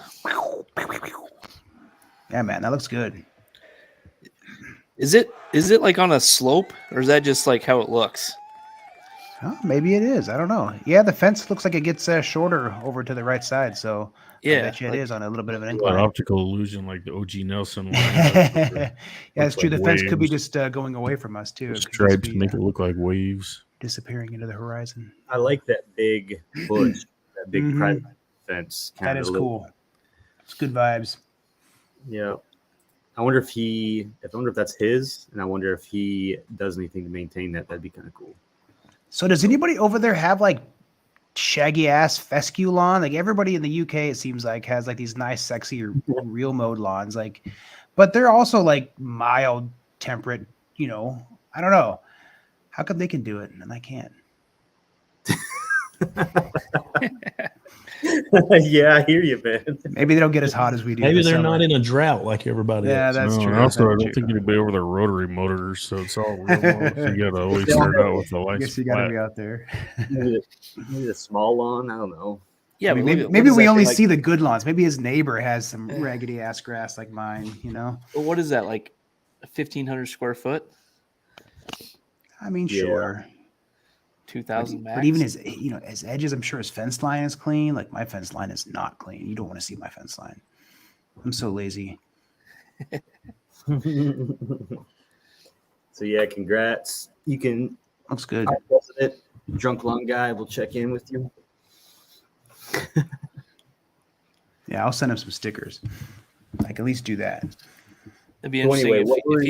Speaker 1: Yeah, man, that looks good.
Speaker 5: Is it like on a slope, or is that just like how it looks?
Speaker 1: Oh, maybe it is. I don't know. Yeah, the fence looks like it gets shorter over to the right side, so
Speaker 5: Yeah,
Speaker 1: I bet you it is on a little bit of an
Speaker 2: An
Speaker 1: incline.
Speaker 2: optical illusion like the OG Nelson line.
Speaker 1: Yeah, it's true.
Speaker 2: like
Speaker 1: The fence could be
Speaker 2: waves.
Speaker 1: just going away from us too. It could just
Speaker 2: Stripes
Speaker 1: be,
Speaker 2: make it look like waves.
Speaker 1: disappearing into the horizon.
Speaker 3: I like that big bush, that big
Speaker 1: Mhm.
Speaker 3: private fence.
Speaker 1: That is cool. It's good vibes.
Speaker 3: Yeah. I wonder if that's his, and I wonder if he does anything to maintain that. That'd be kind of cool.
Speaker 1: So does anybody over there have like shaggy ass fescue lawn? Like everybody in the UK, it seems like, has like these nice, sexy real mode lawns. Like, but they're also like mild, temperate. I don't know. How come they can do it and I can't?
Speaker 3: Yeah, I hear you, man.
Speaker 1: Maybe they don't get as hot as we do.
Speaker 4: Maybe
Speaker 1: this
Speaker 4: they're
Speaker 1: summer.
Speaker 4: not in a drought like everybody
Speaker 1: Yeah,
Speaker 4: else.
Speaker 1: that's
Speaker 2: No,
Speaker 1: true.
Speaker 2: and also, I
Speaker 1: That's
Speaker 2: don't
Speaker 1: true.
Speaker 2: think anybody over there rotary motors, so it's all real mode. So you got to always start out with the
Speaker 1: I
Speaker 2: lights
Speaker 1: guess you got to
Speaker 2: flat.
Speaker 1: be out there.
Speaker 3: Maybe a small lawn. I don't know.
Speaker 5: Yeah, but
Speaker 1: maybe,
Speaker 5: what
Speaker 1: maybe
Speaker 5: is
Speaker 1: we
Speaker 5: that
Speaker 1: only
Speaker 5: thing,
Speaker 1: see the good lawns. Maybe his neighbor has some raggedy ass grass like mine.
Speaker 5: Well, what is that like? 1,500 square foot,
Speaker 1: I mean,
Speaker 3: Yeah.
Speaker 1: sure.
Speaker 5: 2,000 max.
Speaker 1: But even his, his edges, I'm sure his fence line is clean. Like my fence line is not clean. You don't want to see my fence line. I'm so lazy.
Speaker 3: So yeah, congrats. You can
Speaker 1: Looks good.
Speaker 3: it. Drunk Lung Guy will check in with you.
Speaker 1: Yeah, I'll send him some stickers. I can at least do that.
Speaker 5: It'd be
Speaker 3: So
Speaker 5: interesting
Speaker 3: anyway, what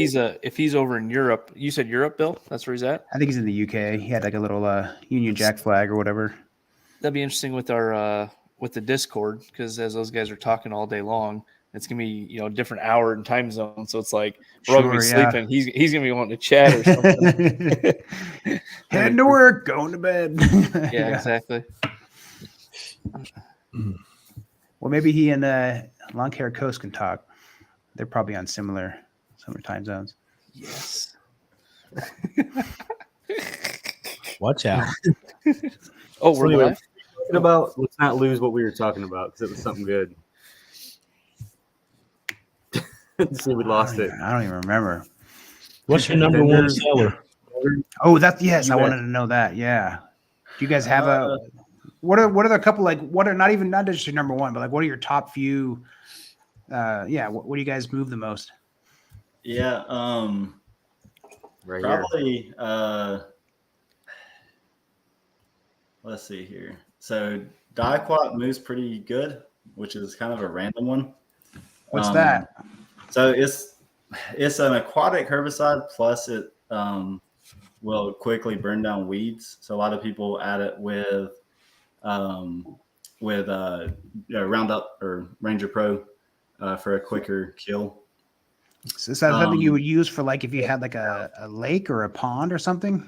Speaker 5: if he's over in Europe. You said Europe, Bill? That's where he's at?
Speaker 1: I think he's in the UK. He had like a little Union Jack flag or whatever.
Speaker 5: That'd be interesting with our with the Discord, because as those guys are talking all day long, it's gonna be different hour and time zone. So it's like we're all gonna be
Speaker 1: Sure, yeah.
Speaker 5: sleeping. He's gonna be wanting to chat or something.
Speaker 1: Heading to work, going to bed.
Speaker 5: Yeah, exactly.
Speaker 1: Well, maybe he and Long Hair Coast can talk. They're probably on similar time zones.
Speaker 5: Yes.
Speaker 4: Watch out.
Speaker 5: Oh, we're
Speaker 3: Anyway,
Speaker 5: live.
Speaker 3: talking about, let's not lose what we were talking about because it was something good. See, we lost it.
Speaker 1: I don't even remember.
Speaker 4: What's your number one seller?
Speaker 1: Oh, that's yes. I
Speaker 3: You
Speaker 1: wanted to know that. Yeah. Do you guys have a? What are the couple what are not just your number one, but like what are your top few? What do you guys move the most?
Speaker 6: Yeah.
Speaker 3: Right here.
Speaker 6: Probably. Let's see here. So Diquat moves pretty good, which is kind of a random one.
Speaker 1: What's that?
Speaker 6: So it's an aquatic herbicide, plus it will quickly burn down weeds. So a lot of people add it with Roundup or Ranger Pro for a quicker kill.
Speaker 1: So is that something you would use for like if you had like a lake or a pond or something?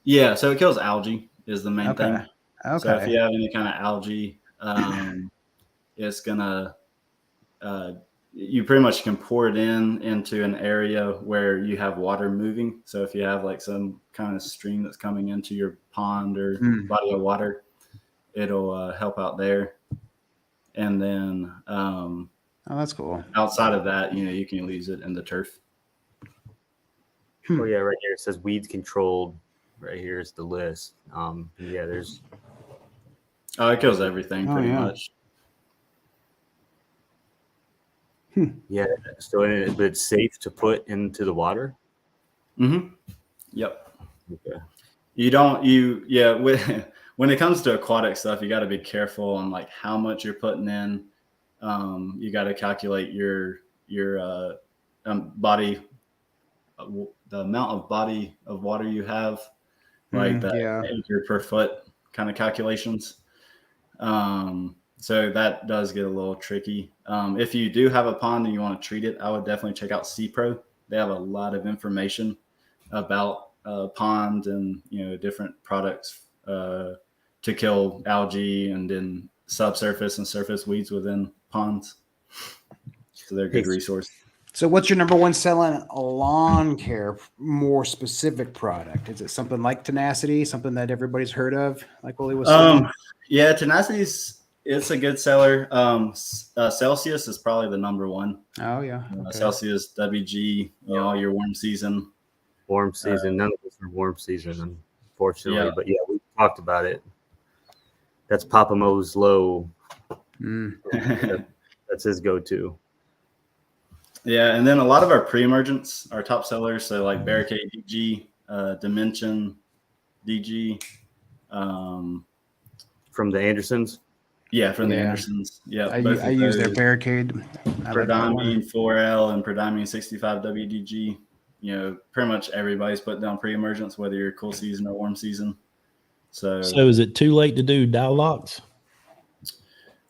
Speaker 6: Yeah, so it kills algae is the main thing.
Speaker 1: Okay.
Speaker 6: So if you have any kind of algae, it's gonna you pretty much can pour it into an area where you have water moving. So if you have like some kind of stream that's coming into your pond or body of water, it'll help out there. And then
Speaker 1: Oh, that's cool.
Speaker 6: outside of that, you can use it in the turf.
Speaker 3: Oh yeah, right here it says weeds controlled. Right here is the list. There's.
Speaker 6: Oh, it kills everything pretty much.
Speaker 3: Yeah, so but it's safe to put into the water.
Speaker 6: Mm-hmm. Yep.
Speaker 3: Okay.
Speaker 6: When it comes to aquatic stuff, you got to be careful on like how much you're putting in. You got to calculate your body, the amount of body of water you have, like the acre per foot kind of calculations. So that does get a little tricky. If you do have a pond and you want to treat it, I would definitely check out C-Pro. They have a lot of information about pond and different products to kill algae and then subsurface and surface weeds within ponds. So they're a good resource.
Speaker 1: So what's your number one selling lawn care, more specific product? Is it something like Tenacity, something that everybody's heard of, like Olee was saying?
Speaker 6: Yeah, Tenacity's it's a good seller. Celsius is probably the number one.
Speaker 1: Oh yeah. Okay.
Speaker 6: Celsius, WG, all your warm season.
Speaker 3: Warm season. None of us are warm season, unfortunately.
Speaker 6: Yeah.
Speaker 3: But yeah, we talked about it. That's Papa Mo's low. That's his go-to.
Speaker 6: Yeah, and then a lot of our pre-emergents are top sellers. So like Barricade DG, Dimension DG.
Speaker 3: From the Andersons?
Speaker 6: Yeah, from the Andersons. Yeah,
Speaker 1: I use their Barricade.
Speaker 6: Prodymene 4L and Prodymene 65 WDG. Pretty much everybody's put down pre-emergents, whether you're cool season or warm season. So
Speaker 4: is it too late to do Dialox?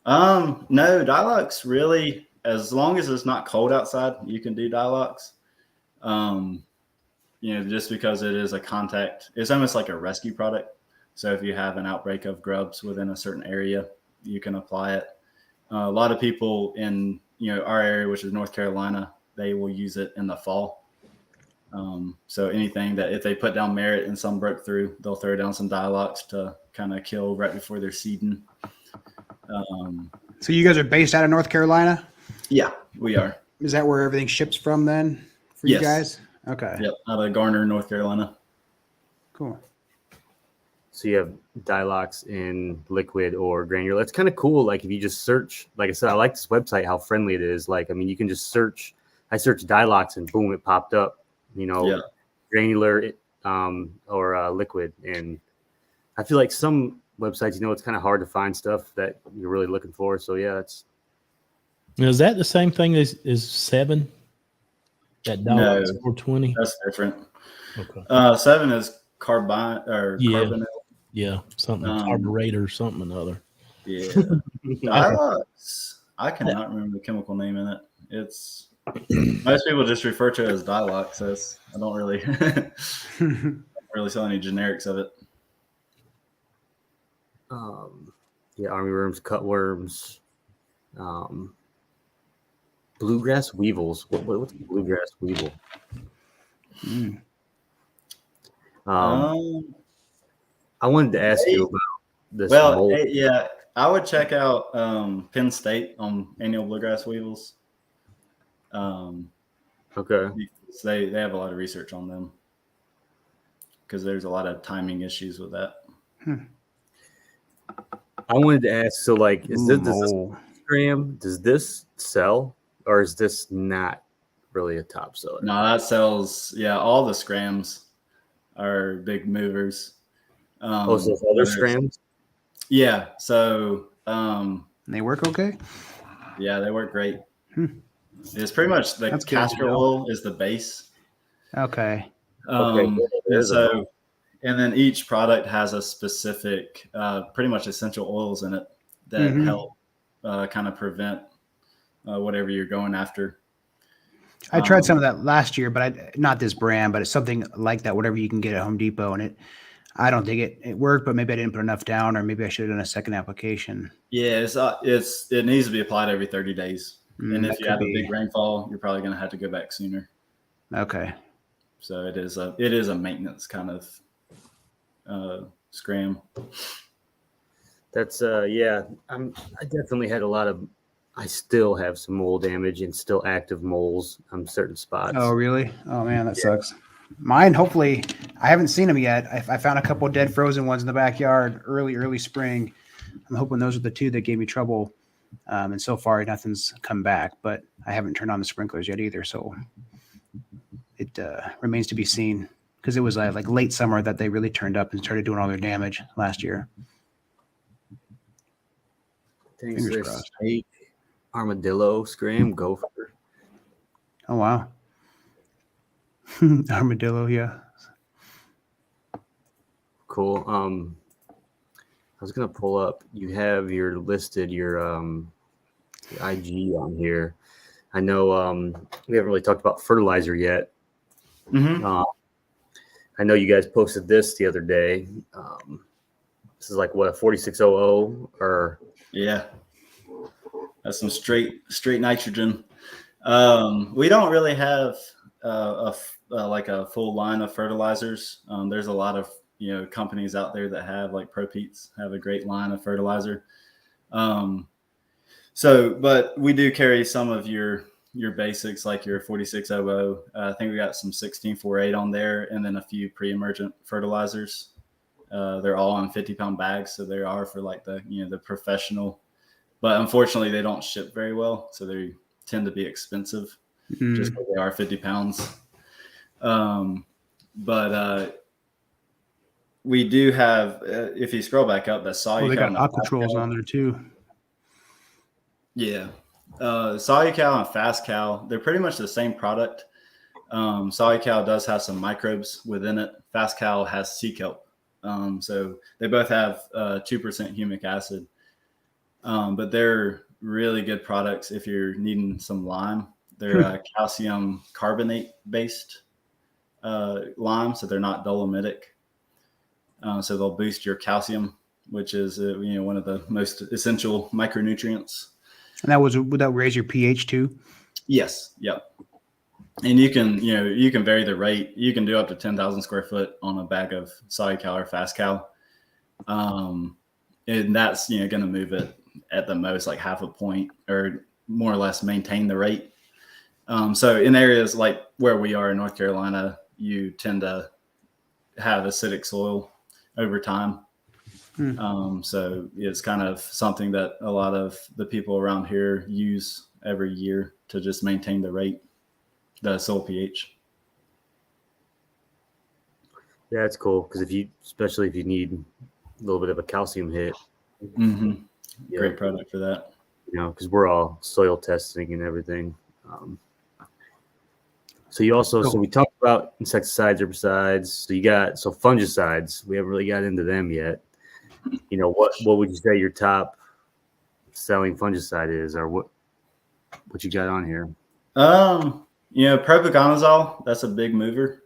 Speaker 6: No, Dialox really, as long as it's not cold outside, you can do Dialox. Just because it is a contact, it's almost like a rescue product. So if you have an outbreak of grubs within a certain area, you can apply it. A lot of people in our area, which is North Carolina, they will use it in the fall. So anything that if they put down merit and some broke through, they'll throw down some Dialox to kind of kill right before they're seeding.
Speaker 1: So you guys are based out of North Carolina?
Speaker 6: Yeah, we are.
Speaker 1: Is that where everything ships from then? for you
Speaker 6: Yes.
Speaker 1: guys? Okay.
Speaker 6: Yep, out of Garner, North Carolina.
Speaker 1: Cool.
Speaker 3: So you have Dilox in liquid or granular. It's kind of cool. Like if you just search, like I said, I like this website, how friendly it is. Like, I mean, you can just search. I searched Dilox and boom, it popped up. You know,
Speaker 6: Yeah.
Speaker 3: granular or liquid. And I feel like some websites, you know, it's kind of hard to find stuff that you're really looking for. So yeah, it's.
Speaker 4: Now, is that the same thing as 7? That
Speaker 6: No.
Speaker 4: Dilox 420?
Speaker 6: That's different.
Speaker 4: Okay.
Speaker 6: 7 is carbon or
Speaker 4: Yeah.
Speaker 6: carbonate.
Speaker 4: Yeah, something
Speaker 6: Um,
Speaker 4: carburetor or something another.
Speaker 6: Yeah. Dilox. I cannot remember the chemical name in it. It's most people just refer to it as Dilox. So I don't really really sell any generics of it.
Speaker 3: Yeah, armyworms, cutworms, bluegrass weevils. What's a bluegrass weevil? I wanted to ask you about this.
Speaker 6: Well, yeah, I would check out Penn State on annual bluegrass weevils.
Speaker 3: Okay.
Speaker 6: They have a lot of research on them because there's a lot of timing issues with that.
Speaker 3: I wanted to ask, so like, does this sell, or is this not really a top seller?
Speaker 6: No, that sells. Yeah, all the scrams are big movers.
Speaker 3: So other scrams?
Speaker 6: Yeah. So
Speaker 1: they work okay?
Speaker 6: Yeah, they work great. It's pretty much the castor oil is the base.
Speaker 1: Okay.
Speaker 6: And then each product has a specific, pretty much essential oils in it that help kind of prevent whatever you're going after.
Speaker 1: I tried some of that last year, but not this brand, but it's something like that, whatever you can get at Home Depot. And I don't think it worked, but maybe I didn't put enough down, or maybe I should have done a second application.
Speaker 6: Yeah, it needs to be applied every 30 days. And if you have a big rainfall, you're probably going to have to go back sooner.
Speaker 1: Okay.
Speaker 6: So it is a maintenance kind of scram.
Speaker 3: That's yeah. I definitely had I still have some mole damage and still active moles on certain spots.
Speaker 1: Oh really? Oh man, that sucks. Mine, hopefully, I haven't seen them yet. I found a couple of dead frozen ones in the backyard early spring. I'm hoping those are the two that gave me trouble. And so far, nothing's come back, but I haven't turned on the sprinklers yet either. So it remains to be seen, because it was like late summer that they really turned up and started doing all their damage last year.
Speaker 3: Fingers crossed. Snake, armadillo, scram, gopher.
Speaker 1: Oh, wow. Armadillo, yeah.
Speaker 3: Cool. I was gonna pull up. You have your IG on here. I know we haven't really talked about fertilizer yet. I know you guys posted this the other day. This is like what, a 4600 or?
Speaker 6: Yeah, that's some straight nitrogen. We don't really have like a full line of fertilizers. There's a lot of companies out there that have, like ProPeats have a great line of fertilizer. But we do carry some of your basics, like your 4600. I think we got some 16408 on there, and then a few pre-emergent fertilizers. They're all in 50-pound bags, so they are for like the professional. But unfortunately, they don't ship very well, so they tend to be expensive just because they are 50 pounds. We do have, if you scroll back up, that's Solucal.
Speaker 1: They got Aquatrols on there too.
Speaker 6: Yeah. Solucal and Fast Cal, they're pretty much the same product. Solucal does have some microbes within it. Fast Cal has sea kelp. So they both have 2% humic acid. But they're really good products if you're needing some lime. They're calcium carbonate based lime, so they're not dolomitic. So they'll boost your calcium, which is one of the most essential micronutrients.
Speaker 1: And would that raise your pH too?
Speaker 6: Yes. Yep. And you can vary the rate. You can do up to 10,000 square foot on a bag of Solucal or Fast Cal. And that's going to move it at the most like half a point, or more or less maintain the rate. So in areas like where we are in North Carolina, you tend to have acidic soil over time. So it's kind of something that a lot of the people around here use every year to just maintain the soil pH.
Speaker 3: Yeah, it's cool because especially if you need a little bit of a calcium hit,
Speaker 6: Great product for that.
Speaker 3: Because we're all soil testing and everything. So we talked about insecticides, herbicides. So fungicides. We haven't really got into them yet. What would you say your top selling fungicide is, or what you got on here?
Speaker 6: Propiconazole, that's a big mover.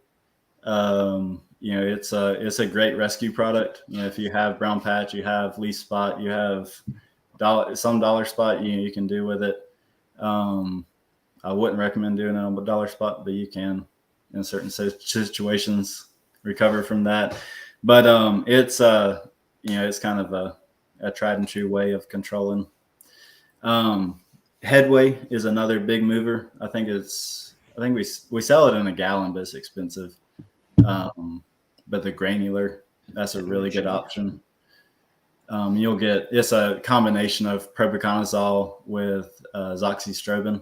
Speaker 6: It's a great rescue product. If you have brown patch, you have leaf spot, you have some dollar spot, you can do with it. I wouldn't recommend doing it on a dollar spot, but you can in certain situations recover from that. But it's kind of a tried and true way of controlling. Headway is another big mover. I think we sell it in a gallon, but it's expensive. But the granular, that's a really good option. It's a combination of propiconazole with zoxystrobin.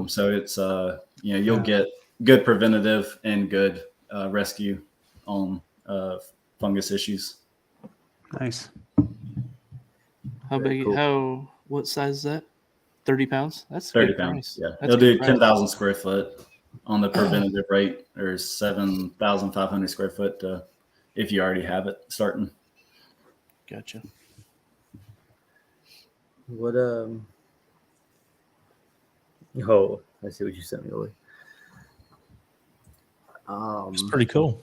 Speaker 6: So it's you'll get good preventative and good rescue on fungus issues.
Speaker 1: Nice.
Speaker 5: How big?
Speaker 3: Cool.
Speaker 5: What size is that? 30 pounds? That's
Speaker 6: 30
Speaker 5: good
Speaker 6: pounds.
Speaker 5: price.
Speaker 6: Yeah,
Speaker 5: That's
Speaker 6: they'll do
Speaker 5: good price.
Speaker 6: 10,000 square foot on the preventative rate, or 7,500 square foot if you already have it starting.
Speaker 5: Gotcha.
Speaker 3: What I see what you sent me, Olee.
Speaker 4: It's pretty cool.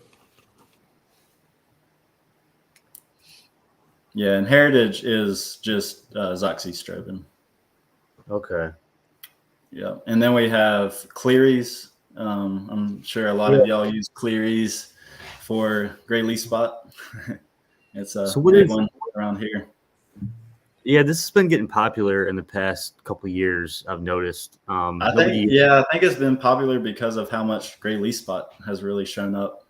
Speaker 6: Yeah, and Heritage is just zoxystrobin.
Speaker 3: Okay.
Speaker 6: Yeah, and then we have Cleary's. I'm sure a lot of y'all use Cleary's for gray leaf spot. It's a big one around here.
Speaker 3: Yeah, this has been getting popular in the past couple of years, I've noticed.
Speaker 6: I think it's been popular because of how much gray leaf spot has really shown up.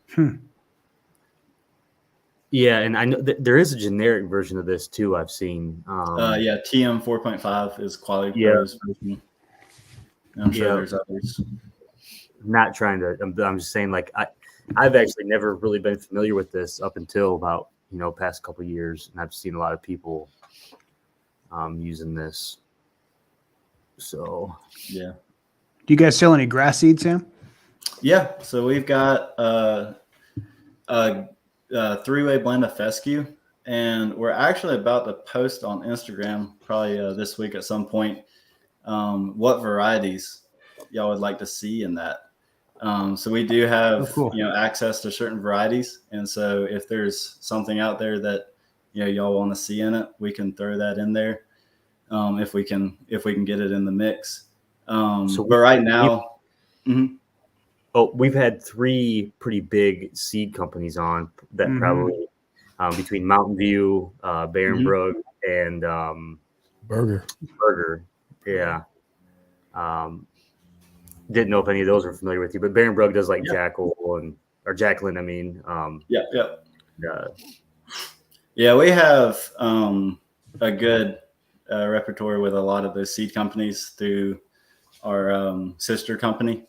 Speaker 3: Yeah, and I know that there is a generic version of this too. I've seen.
Speaker 6: TM 4.5 is Quality Pro's version. I'm sure there's others.
Speaker 3: Not trying to. I'm just saying, like I've actually never really been familiar with this up until about past couple of years, and I've seen a lot of people using this. So
Speaker 1: yeah. Do you guys sell any grass seed, Sam?
Speaker 6: Yeah, so we've got a three-way blend of fescue, and we're actually about to post on Instagram probably this week at some point what varieties y'all would like to see in that. So we do have access to certain varieties, and so if there's something out there that y'all want to see in it, we can throw that in there if we can get it in the mix. But right now,
Speaker 3: we've had 3 pretty big seed companies on that probably between Mountain View, Barenbrug, and Burger. Yeah. Didn't know if any of those were familiar with you, but Barenbrug does like Jackal or Jacqueline. I mean,
Speaker 6: we have a good repertoire with a lot of those seed companies through our sister company,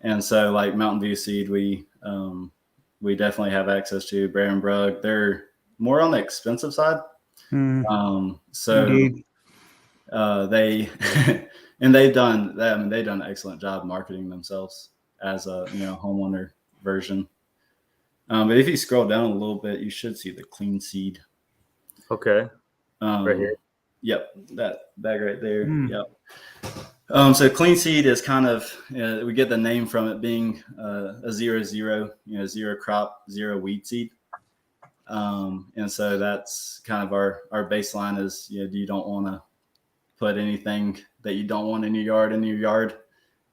Speaker 6: and so like Mountain View Seed, we definitely have access to. Barenbrug, they're more on the expensive side, they. And they've done that. I mean, they've done an excellent job marketing themselves as a homeowner version. But if you scroll down a little bit, you should see the Clean Seed.
Speaker 3: Okay. Right here.
Speaker 6: Yep, that bag right there. Yep. So Clean Seed is kind of we get the name from it being a 0-0, zero crop, zero weed seed. And so that's kind of our baseline is you don't want to put anything that you don't want in your yard. Poa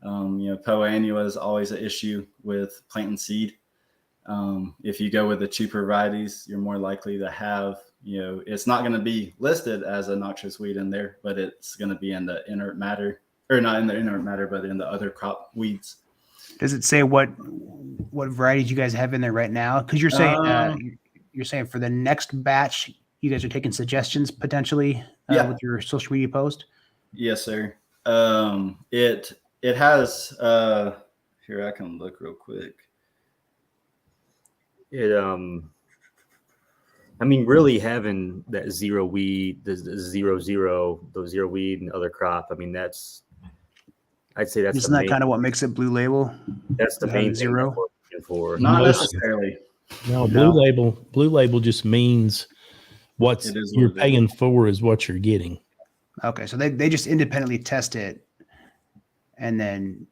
Speaker 6: annua is always an issue with planting seed. If you go with the cheaper varieties, you're more likely to have, it's not going to be listed as a noxious weed in there, but it's going to be in the inert matter
Speaker 7: or not in the inert matter, but in the other crop weeds.
Speaker 1: Does it say what varieties you guys have in there right now? Because you're saying for the next batch, you guys are taking suggestions potentially with your social media post.
Speaker 7: Yes, sir. It has here, I can look real quick.
Speaker 3: I mean, really having that zero weed, the 0-0, those zero weed and other crop. I mean, I'd say that's
Speaker 1: Isn't that kind of what makes it Blue Label?
Speaker 3: That's the main
Speaker 1: zero
Speaker 3: thing we're looking for.
Speaker 7: Not necessarily.
Speaker 4: No, Blue Label just means you're paying for is what you're getting.
Speaker 1: Okay, so they just independently test it, and then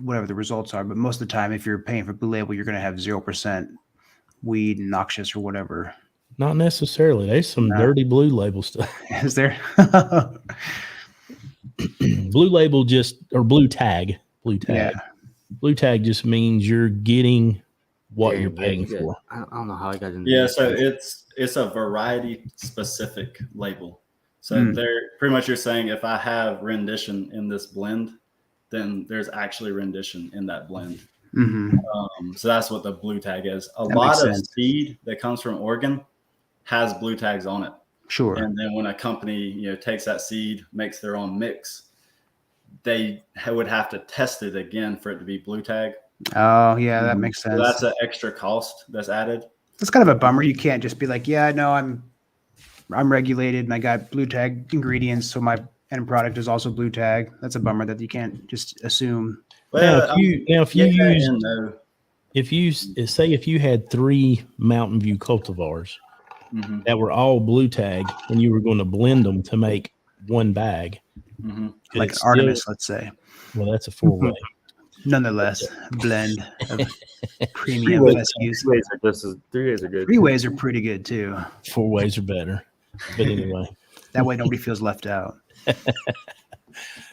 Speaker 1: whatever the results are. But most of the time, if you're paying for Blue Label, you're going to have 0% weed, noxious, or whatever.
Speaker 4: Not necessarily. There's some dirty Blue Label stuff.
Speaker 1: Is there?
Speaker 4: Blue Label or Blue Tag.
Speaker 1: Yeah.
Speaker 4: Blue Tag just means you're getting what you're paying for.
Speaker 3: I don't know how I got into
Speaker 7: Yeah, so it's a variety specific label. So they're pretty much, you're saying if I have rendition in this blend, then there's actually rendition in that blend.
Speaker 1: Mm-hmm.
Speaker 7: So that's what the blue tag is. A lot of seed that comes from Oregon has blue tags on it.
Speaker 1: Sure.
Speaker 7: And then when a company takes that seed, makes their own mix, they would have to test it again for it to be blue tag.
Speaker 1: Oh yeah, that makes sense.
Speaker 7: So that's an extra cost that's added.
Speaker 1: That's kind of a bummer. You can't just be like, yeah, no, I'm regulated and I got blue tag ingredients, so my end product is also blue tag. That's a bummer that you can't just assume.
Speaker 7: Well,
Speaker 4: if you had 3 Mountain View cultivars that were all blue tag and you were going to blend them to make one bag,
Speaker 1: like Artemis, let's say.
Speaker 4: Well, that's a 4-way.
Speaker 1: Nonetheless, blend of premium SKUs.
Speaker 3: 3-ways are good.
Speaker 1: 3-ways are pretty good too.
Speaker 4: 4-ways are better. But anyway.
Speaker 1: That way nobody feels left out.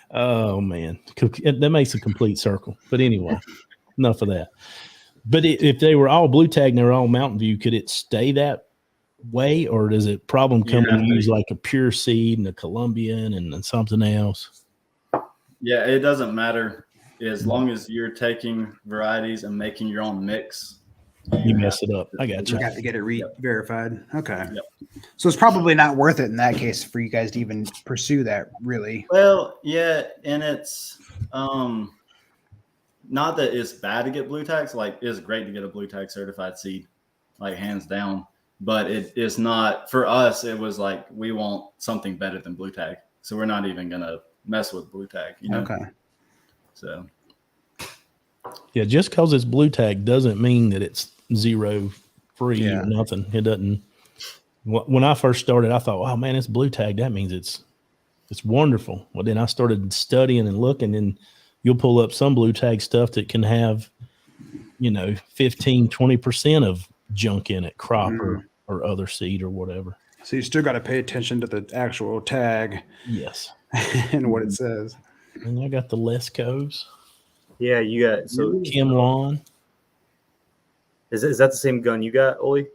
Speaker 4: Oh, man. That makes a complete circle. But anyway, enough of that. But if they were all blue tag and they were all Mountain View, could it stay that way? Or does it problem come when you use like a pure seed and a Colombian and something else?
Speaker 7: Yeah, it doesn't matter. As long as you're taking varieties and making your own mix.
Speaker 4: You mess it up. I got you.
Speaker 1: You have to get it verified. Okay.
Speaker 7: Yep.
Speaker 1: So it's probably not worth it in that case for you guys to even pursue that, really.
Speaker 7: Well, yeah, and it's not that it's bad to get blue tags. Like, it's great to get a blue tag certified seed, like hands down. But it is not, for us, it was like, we want something better than blue tag. So we're not even gonna mess with blue tag,
Speaker 1: Okay.
Speaker 7: So
Speaker 4: yeah, just because it's blue tag doesn't mean that it's zero free or nothing. It doesn't. When I first started, I thought, oh man, it's blue tag. That means it's wonderful. Well, then I started studying and looking, and you'll pull up some blue tag stuff that can have, 15, 20% of junk in it, crop or other seed or whatever.
Speaker 1: So you still got to pay attention to the actual tag.
Speaker 4: Yes.
Speaker 1: And what it says.
Speaker 4: And I got the Lescos.
Speaker 3: Yeah, you got
Speaker 4: Kimlon.
Speaker 3: Is that the same gun you got, Olee?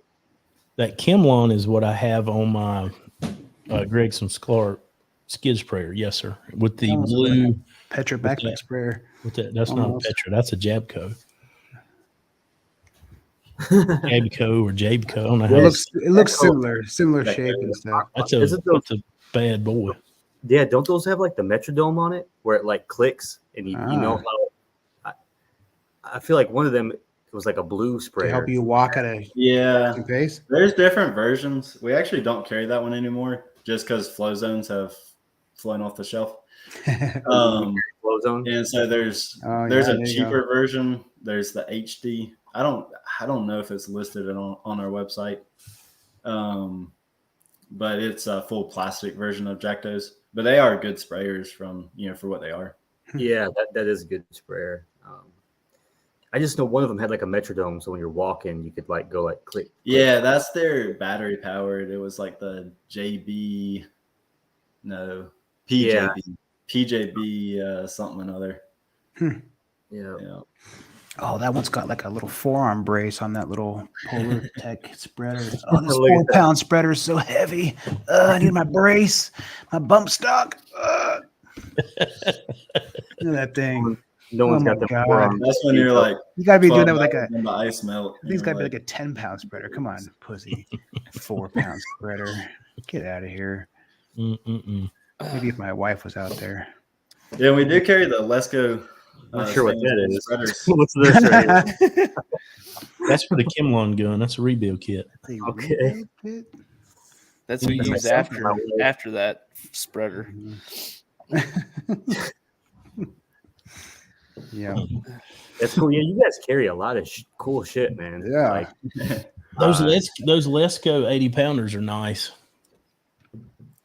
Speaker 4: That Kimlon is what I have on my Gregson Clark skid sprayer. Yes, sir. With the blue
Speaker 1: Petra backpack sprayer.
Speaker 4: With that, that's not a Petra. That's a Jabco. Jabco or Jabco. I don't know how
Speaker 1: it looks similar shape and stuff.
Speaker 4: That's a bad boy.
Speaker 3: Yeah, don't those have like the Metrodome on it where it like clicks and you know how? I feel like one of them was like a blue sprayer.
Speaker 1: To help you walk at a pace.
Speaker 7: There's different versions. We actually don't carry that one anymore just because flow zones have flown off the shelf.
Speaker 3: Flow zone.
Speaker 7: And so there's a cheaper version. There's the HD. I don't know if it's listed on our website. But it's a full plastic version of Jactos. But they are good sprayers for what they are.
Speaker 3: Yeah, that is a good sprayer. I just know one of them had like a Metrodome, so when you're walking, you could like go like click.
Speaker 7: Yeah, that's their battery powered. It was like the PJB something another.
Speaker 3: Yeah.
Speaker 1: Oh, that one's got like a little forearm brace on that little Polar Tech spreader. Oh, this 4-pound spreader is so heavy. I need my brace, my bump stock. Look at that thing.
Speaker 3: No one's
Speaker 1: Oh
Speaker 3: got
Speaker 1: my
Speaker 3: the
Speaker 1: God.
Speaker 3: forearm.
Speaker 7: That's when you're like,
Speaker 1: You gotta be doing that
Speaker 7: 12
Speaker 1: with like
Speaker 7: hours in the ice melt.
Speaker 1: I think it's
Speaker 7: and
Speaker 1: gotta be
Speaker 7: you're
Speaker 1: like a 10-pound spreader. Come on, pussy. 4-pound spreader. Get out of here.
Speaker 4: Mm-mm-mm.
Speaker 1: Maybe if my wife was out there.
Speaker 7: Yeah, we do carry the Let's Go.
Speaker 3: I'm not sure what that is.
Speaker 7: Spreaders.
Speaker 3: What's this?
Speaker 4: That's for the Kimlon gun. That's a rebuild kit.
Speaker 3: Okay.
Speaker 5: That's what you use after that spreader.
Speaker 1: Yeah.
Speaker 3: That's cool. Yeah, you guys carry a lot of cool shit, man.
Speaker 1: Yeah.
Speaker 3: Like,
Speaker 4: Those Lesco 80-pounders are nice.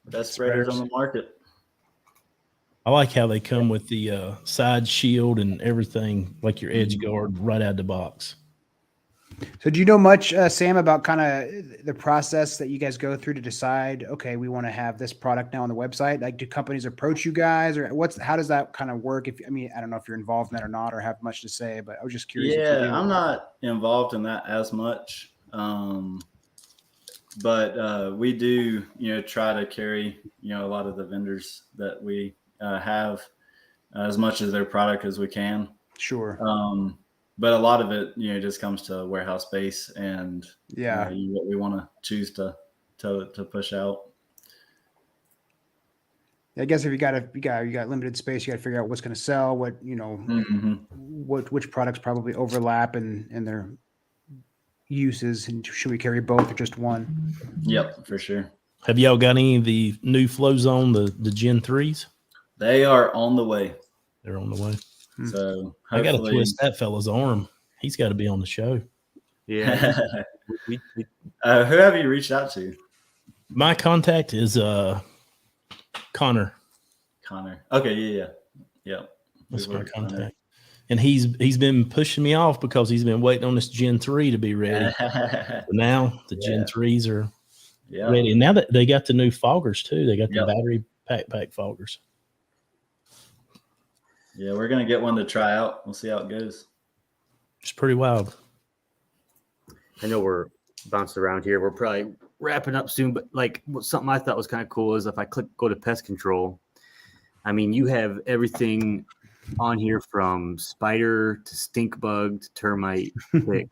Speaker 7: Best spreaders on the market.
Speaker 4: I like how they come with the side shield and everything, like your edge guard right out of the box.
Speaker 1: So do you know much, Sam, about kind of the process that you guys go through to decide, okay, we want to have this product now on the website? Like, do companies approach you guys, or how does that kind of work? I don't know if you're involved in that or not, or have much to say, but I was just curious.
Speaker 7: Yeah, I'm not involved in that as much. But we do, try to carry, a lot of the vendors that we have as much of their product as we can.
Speaker 1: Sure.
Speaker 7: But a lot of it, just comes to warehouse space and what we want to choose to push out.
Speaker 1: I guess if you got limited space, you got to figure out what's going to sell, what which products probably overlap in their uses, and should we carry both or just one?
Speaker 7: Yep, for sure.
Speaker 4: Have y'all got any of the new Flow Zone, the Gen 3s?
Speaker 7: They are on the way.
Speaker 4: They're on the way.
Speaker 7: So
Speaker 4: I got to twist that fella's arm. He's got to be on the show.
Speaker 3: yeah.
Speaker 7: Who have you reached out to?
Speaker 4: My contact is Connor.
Speaker 7: Okay, yeah.
Speaker 4: That's my contact. And he's been pushing me off because he's been waiting on this Gen 3 to be ready. But now the Gen 3s are ready. And now that they got the new foggers too. They got the battery pack foggers.
Speaker 7: Yeah, we're going to get one to try out. We'll see how it goes.
Speaker 4: It's pretty wild.
Speaker 3: I know we're bouncing around here. We're probably wrapping up soon, but like something I thought was kind of cool is if I go to pest control, I mean, you have everything on here from spider to stink bug to termite, tick,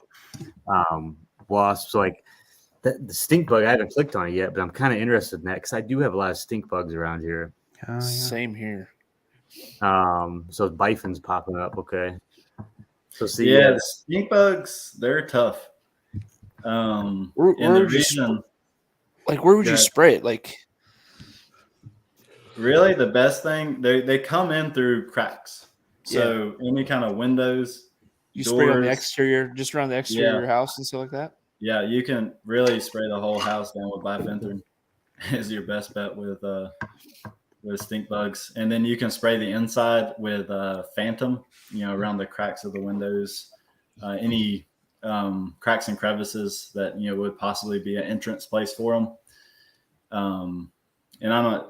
Speaker 3: wasp. So like the stink bug, I haven't clicked on it yet, but I'm kind of interested in that because I do have a lot of stink bugs around here.
Speaker 5: Same here.
Speaker 3: So biffin's popping up. Okay. So see,
Speaker 7: the stink bugs, they're tough.
Speaker 5: Where would you spray it? Like,
Speaker 7: really, the best thing they come in through cracks. So any kind of windows,
Speaker 5: you
Speaker 7: doors,
Speaker 5: spray on the exterior, just around the exterior of your house and stuff like that.
Speaker 7: Yeah, you can really spray the whole house down with bifenthrin. Is your best bet with stink bugs, and then you can spray the inside with Phantom. Around the cracks of the windows, any cracks and crevices that would possibly be an entrance place for them. And I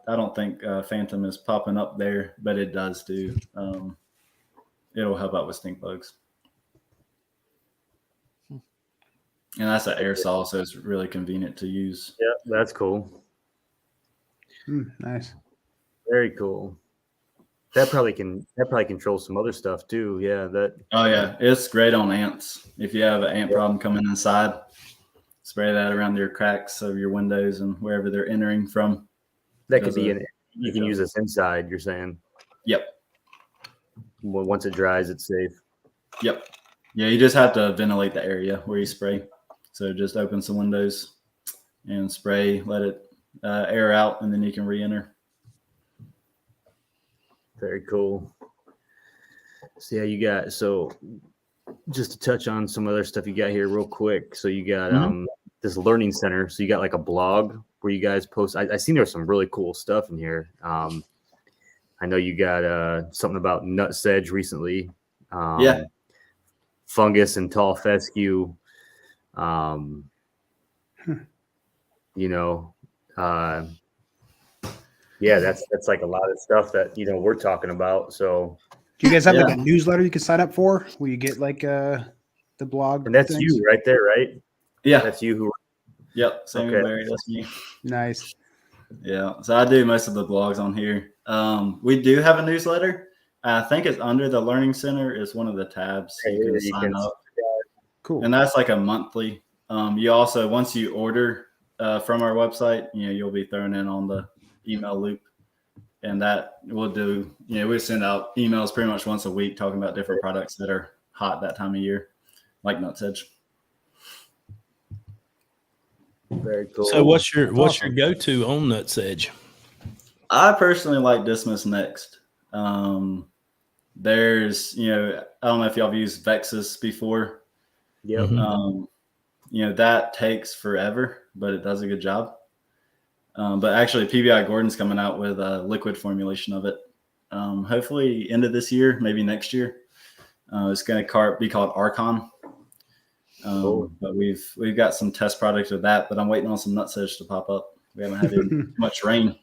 Speaker 7: don't think Phantom is popping up there, but it does do. It'll help out with stink bugs. And that's an aerosol, so it's really convenient to use.
Speaker 3: Yeah, that's cool.
Speaker 1: Nice.
Speaker 3: Very cool. That probably controls some other stuff too. Yeah,
Speaker 7: Oh yeah, it's great on ants. If you have an ant problem coming inside, spray that around your cracks of your windows and wherever they're entering from.
Speaker 3: That could be in it. You can use this inside, you're saying?
Speaker 7: Yep.
Speaker 3: Well, once it dries, it's safe.
Speaker 7: Yep. Yeah, you just have to ventilate the area where you spray. So just open some windows and spray, let it air out, and then you can re-enter.
Speaker 3: Very cool. So just to touch on some other stuff you got here real quick. So you got this learning center. So you got like a blog where you guys post. I seen there's some really cool stuff in here. I know you got something about nut sedge recently. Fungus and tall fescue. That's like a lot of stuff that we're talking about. So
Speaker 1: do you guys have like a newsletter you can sign up for where you get like the blog?
Speaker 3: And that's things? You right there, right?
Speaker 7: Yeah,
Speaker 3: that's you.
Speaker 7: Yep, Sammy Larry, that's me.
Speaker 1: Nice.
Speaker 7: Yeah, so I do most of the blogs on here. We do have a newsletter. I think it's under the Learning Center. Is one of the tabs you can sign up.
Speaker 1: Cool.
Speaker 7: And that's like a monthly. You also, once you order from our website, you'll be thrown in on the email loop, and that we'll do. We send out emails pretty much once a week talking about different products that are hot that time of year, like nutsedge.
Speaker 3: Very cool.
Speaker 4: So what's your go-to on nutsedge?
Speaker 7: I personally like Dismiss Next. There's, I don't know if y'all have used Vexus before.
Speaker 3: Yep.
Speaker 7: That takes forever, but it does a good job. But actually, PBI Gordon's coming out with a liquid formulation of it. Hopefully, end of this year, maybe next year. It's going to be called Archon. But we've got some test products of that, but I'm waiting on some nutsedge to pop up. We haven't had much rain.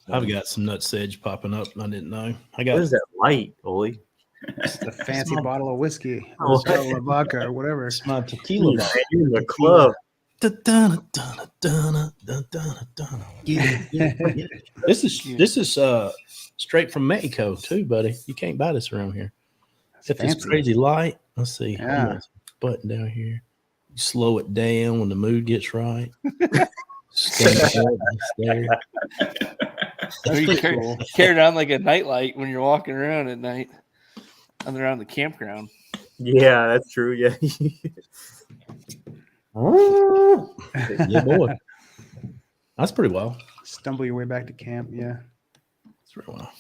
Speaker 4: I've got some nutsedge popping up. I didn't know.
Speaker 3: What is that light, Olee?
Speaker 1: It's a fancy bottle of whiskey,
Speaker 3: Oh,
Speaker 1: or bottle of vodka, or whatever.
Speaker 4: It's my tequila bottle.
Speaker 3: You're in the club.
Speaker 4: This is straight from Mexico too, buddy. You can't buy this around here. Got this
Speaker 1: fancy.
Speaker 4: crazy light. Let's see.
Speaker 1: Yeah.
Speaker 4: Button down here. You slow it down when the mood gets right. Stand up and stare. That's
Speaker 5: You
Speaker 4: pretty cool.
Speaker 5: carry it on like a nightlight when you're walking around at night and around the campground.
Speaker 3: Yeah, that's true. Yeah.
Speaker 4: Yeah, boy. That's pretty well.
Speaker 1: Stumble your way back to camp. Yeah,
Speaker 4: That's pretty well.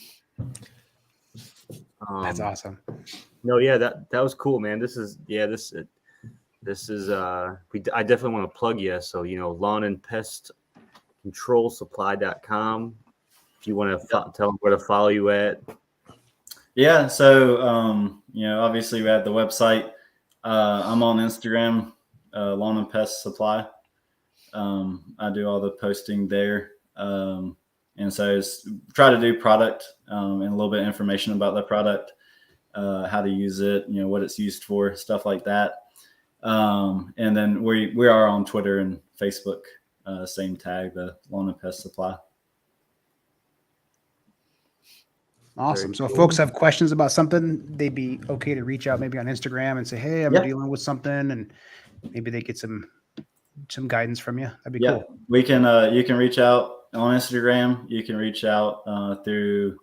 Speaker 1: that's awesome.
Speaker 3: No, yeah, that was cool, man. This is I definitely want to plug you. So, lawn and pest control supply.com. If you want to tell them where to follow you at.
Speaker 7: Yeah. So, obviously we have the website. I'm on Instagram, Lawn and Pest Supply. I do all the posting there. And so try to do product and a little bit of information about the product, how to use it, what it's used for, stuff like that. And then we are on Twitter and Facebook, same tag, the Lawn and Pest Supply.
Speaker 1: Awesome.
Speaker 3: Very
Speaker 1: So if
Speaker 3: cool.
Speaker 1: folks have questions about something, they'd be okay to reach out maybe on Instagram and say, "Hey, I'm
Speaker 7: Yeah.
Speaker 1: dealing with something," and maybe they get some guidance from you. That'd be
Speaker 7: Yeah,
Speaker 1: cool.
Speaker 7: we can. You can reach out on Instagram. You can reach out through.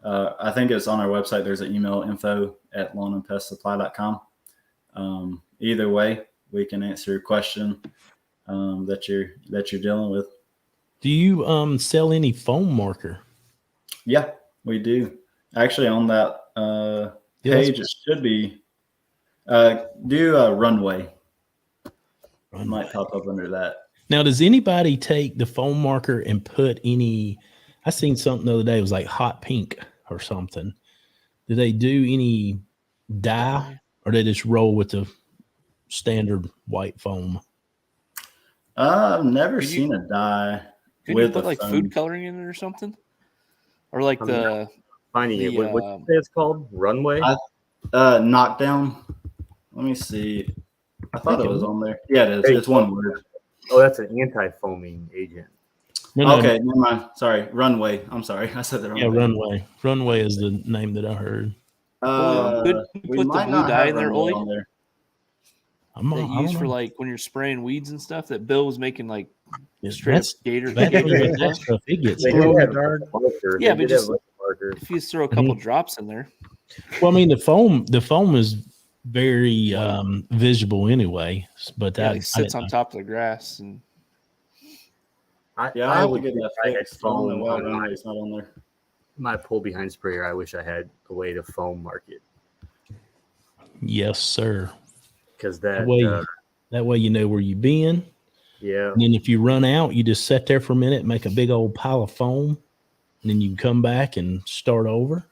Speaker 7: I think it's on our website. There's an email info@lawnandpestsupply.com. Either way, we can answer your question that you're dealing with.
Speaker 4: Do you sell any foam marker?
Speaker 7: Yeah, we do. Actually, on that page, it should be do a runway. It might pop up under that.
Speaker 4: Now, does anybody take the foam marker and put any? I seen something the other day. It was like hot pink or something. Do they do any dye, or they just roll with the standard white foam?
Speaker 7: I've never
Speaker 5: Could you-
Speaker 7: seen a dye
Speaker 5: Could you
Speaker 7: with
Speaker 5: put
Speaker 7: the
Speaker 5: like
Speaker 7: foam.
Speaker 5: food coloring in it or something? Or like
Speaker 3: I'm
Speaker 5: the
Speaker 3: Finding it. What
Speaker 5: The,
Speaker 3: you say it's called? Runway?
Speaker 7: Knockdown. Let me see. I thought it was on there. Yeah, it is. It's one word.
Speaker 3: Oh, that's an anti-foaming agent.
Speaker 4: No,
Speaker 7: Okay, never mind. Sorry, runway. I'm sorry, I said the wrong.
Speaker 4: Yeah,
Speaker 7: thing.
Speaker 4: runway. Runway is the name that I heard.
Speaker 5: Could you
Speaker 7: we
Speaker 5: put the
Speaker 7: might
Speaker 5: blue
Speaker 7: not
Speaker 5: dye
Speaker 7: have
Speaker 5: in there,
Speaker 7: runway
Speaker 5: Olee?
Speaker 7: on there.
Speaker 5: that you use for like when you're spraying weeds and stuff that Bill was making like straight up gator.
Speaker 4: That
Speaker 5: gator
Speaker 4: stuff, it gets.
Speaker 3: They
Speaker 1: Glow
Speaker 3: did
Speaker 1: in
Speaker 3: have
Speaker 1: the dark.
Speaker 3: marker.
Speaker 5: Yeah,
Speaker 3: They
Speaker 5: but
Speaker 3: did have
Speaker 5: just-
Speaker 3: a marker.
Speaker 5: If you just throw a couple drops in there,
Speaker 4: Well, I mean, the foam is very visible anyway, but
Speaker 5: yeah,
Speaker 4: that
Speaker 5: it sits on top of the grass and
Speaker 7: Yeah, I
Speaker 3: would
Speaker 7: would get that
Speaker 3: I had
Speaker 7: fixed. I don't know
Speaker 3: foam
Speaker 7: why
Speaker 3: on
Speaker 7: runway's not on there.
Speaker 3: my pull behind sprayer. I wish I had a way to foam mark it
Speaker 4: yes, sir.
Speaker 3: because
Speaker 4: That way you know where you've been.
Speaker 3: yeah.
Speaker 4: And then if you run out, you just sit there for a minute, make a big old pile of foam, and then you can come back and start over.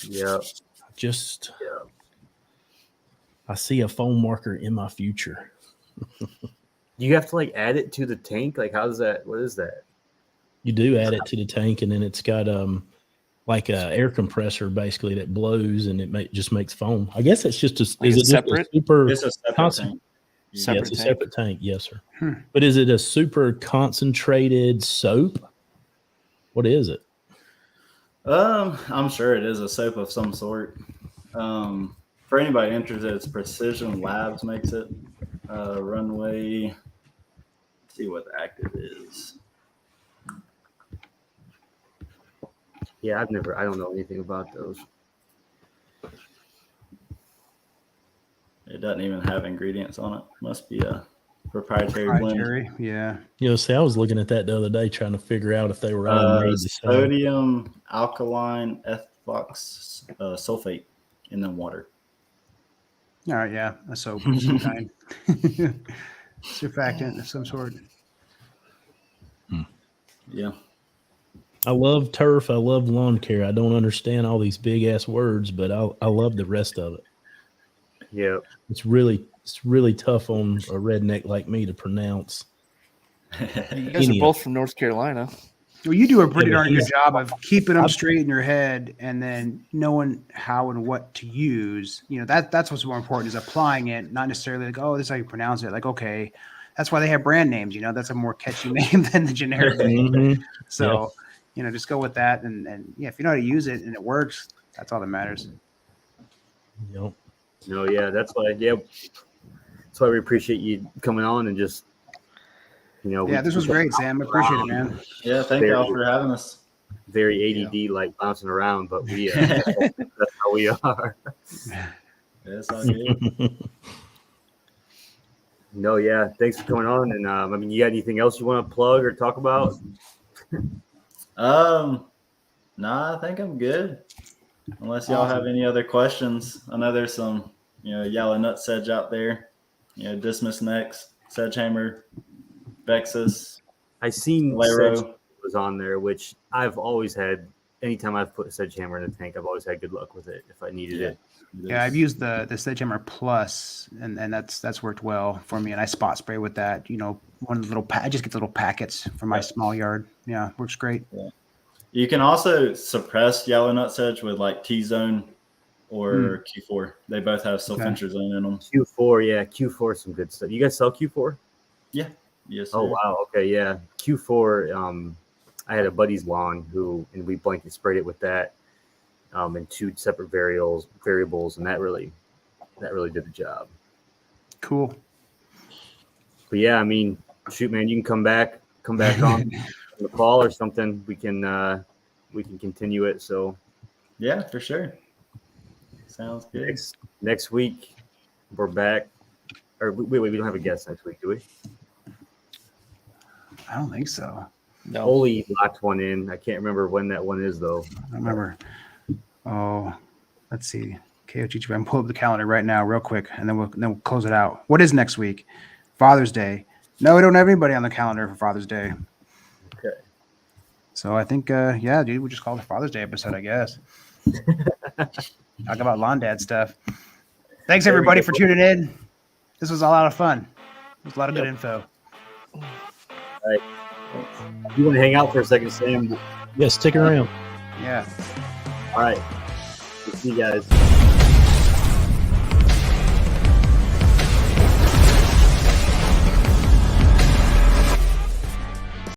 Speaker 3: Yeah.
Speaker 4: Just, I see a foam marker in my future.
Speaker 3: You have to like add it to the tank. Like, how does that? What is that?
Speaker 4: You do add it to the tank, and then it's got like a air compressor basically that blows, and it just makes foam. I guess it's just
Speaker 5: Like
Speaker 4: is
Speaker 5: a
Speaker 4: it just
Speaker 5: separate?
Speaker 4: a super
Speaker 7: It's a separate
Speaker 4: constant?
Speaker 7: tank.
Speaker 4: Yeah,
Speaker 5: Separate
Speaker 4: it's a
Speaker 5: tank.
Speaker 4: separate tank. Yes, sir. But is it a super concentrated soap? What is it?
Speaker 7: I'm sure it is a soap of some sort. For anybody interested, it's Precision Labs makes it. Runway. Let's see what the active is.
Speaker 3: Yeah, I don't know anything about those.
Speaker 7: It doesn't even have ingredients on it. Must be a proprietary blend.
Speaker 1: Proprietary, yeah.
Speaker 4: See, I was looking at that the other day trying to figure out if they were all made the same.
Speaker 7: Sodium alkaline ethox sulfate in the water.
Speaker 1: All right, yeah, a soap of some kind. Surfactant of some sort.
Speaker 7: Yeah.
Speaker 4: I love turf. I love lawn care. I don't understand all these big ass words, but I love the rest of it.
Speaker 3: Yeah.
Speaker 4: It's really tough on a redneck like me to pronounce.
Speaker 5: You guys are both from North Carolina.
Speaker 1: Well, you do a pretty
Speaker 4: Yeah, but
Speaker 1: darn good
Speaker 4: he's-
Speaker 1: job of keeping them straight in your head and then knowing how and what to use. That's what's more important is applying it, not necessarily like, oh, this is how you pronounce it. Like, okay, that's why they have brand names. That's a more catchy name than the generic name.
Speaker 4: Mhm.
Speaker 1: So, just go with that. And yeah, if you know how to use it and it works, that's all that matters.
Speaker 4: Yep.
Speaker 3: No, yeah, that's why we appreciate you coming on and just,
Speaker 1: Yeah, this was great, Sam. I appreciate it, man.
Speaker 7: Yeah, thank y'all for having us.
Speaker 3: Very ADD, like bouncing around, but we that's how we are.
Speaker 7: Yeah, it's all good.
Speaker 3: No, yeah, thanks for coming on. And you got anything else you want to plug or talk about?
Speaker 7: Nah, I think I'm good. Unless y'all have any other questions. I know there's some, yellow nut sedge out there. Dismiss necks, sedgehammer, Vexus.
Speaker 3: I seen
Speaker 7: Lero.
Speaker 3: sedge was on there, which I've always had. Anytime I've put a sedgehammer in a tank, I've always had good luck with it if I needed it.
Speaker 1: Yeah, I've used the Sledgehammer Plus, and that's worked well for me. And I spot spray with that. One of the little I just get the little packets for my small yard. Yeah, works great.
Speaker 7: Yeah. You can also suppress yellow nut sedge with like T-zone or Q4. They both have sulfentrazone in them.
Speaker 3: Q4, yeah, Q4 is some good stuff. You guys sell Q4?
Speaker 7: Yeah. Yes.
Speaker 3: Oh
Speaker 7: sir.
Speaker 3: wow. Okay, yeah. Q4. I had a buddy's lawn and we blanket sprayed it with that, in 2 separate variables, and that really did the job.
Speaker 1: Cool.
Speaker 3: But yeah, shoot, man, you can come back on in the fall or something. We can continue it. So
Speaker 7: Yeah, for sure. Sounds good.
Speaker 3: next week we're back. Or wait, we don't have a guest next week, do we?
Speaker 1: I don't think so.
Speaker 5: No.
Speaker 3: Olee locked one in. I can't remember when that one is though.
Speaker 1: I remember. Oh, let's see. KOTG. I'm pulling up the calendar right now, real quick, and then we'll close it out. What is next week? Father's Day. No, we don't have anybody on the calendar for Father's Day.
Speaker 3: Okay.
Speaker 1: So I think, dude, we just call it the Father's Day episode, I guess. Talk about lawn dad stuff. Thanks everybody for tuning in. This was a lot of fun. It was a lot of good info.
Speaker 3: All right. You want to hang out for a second, Sam?
Speaker 4: Yeah, stick around.
Speaker 1: Yeah.
Speaker 3: All right. See you guys.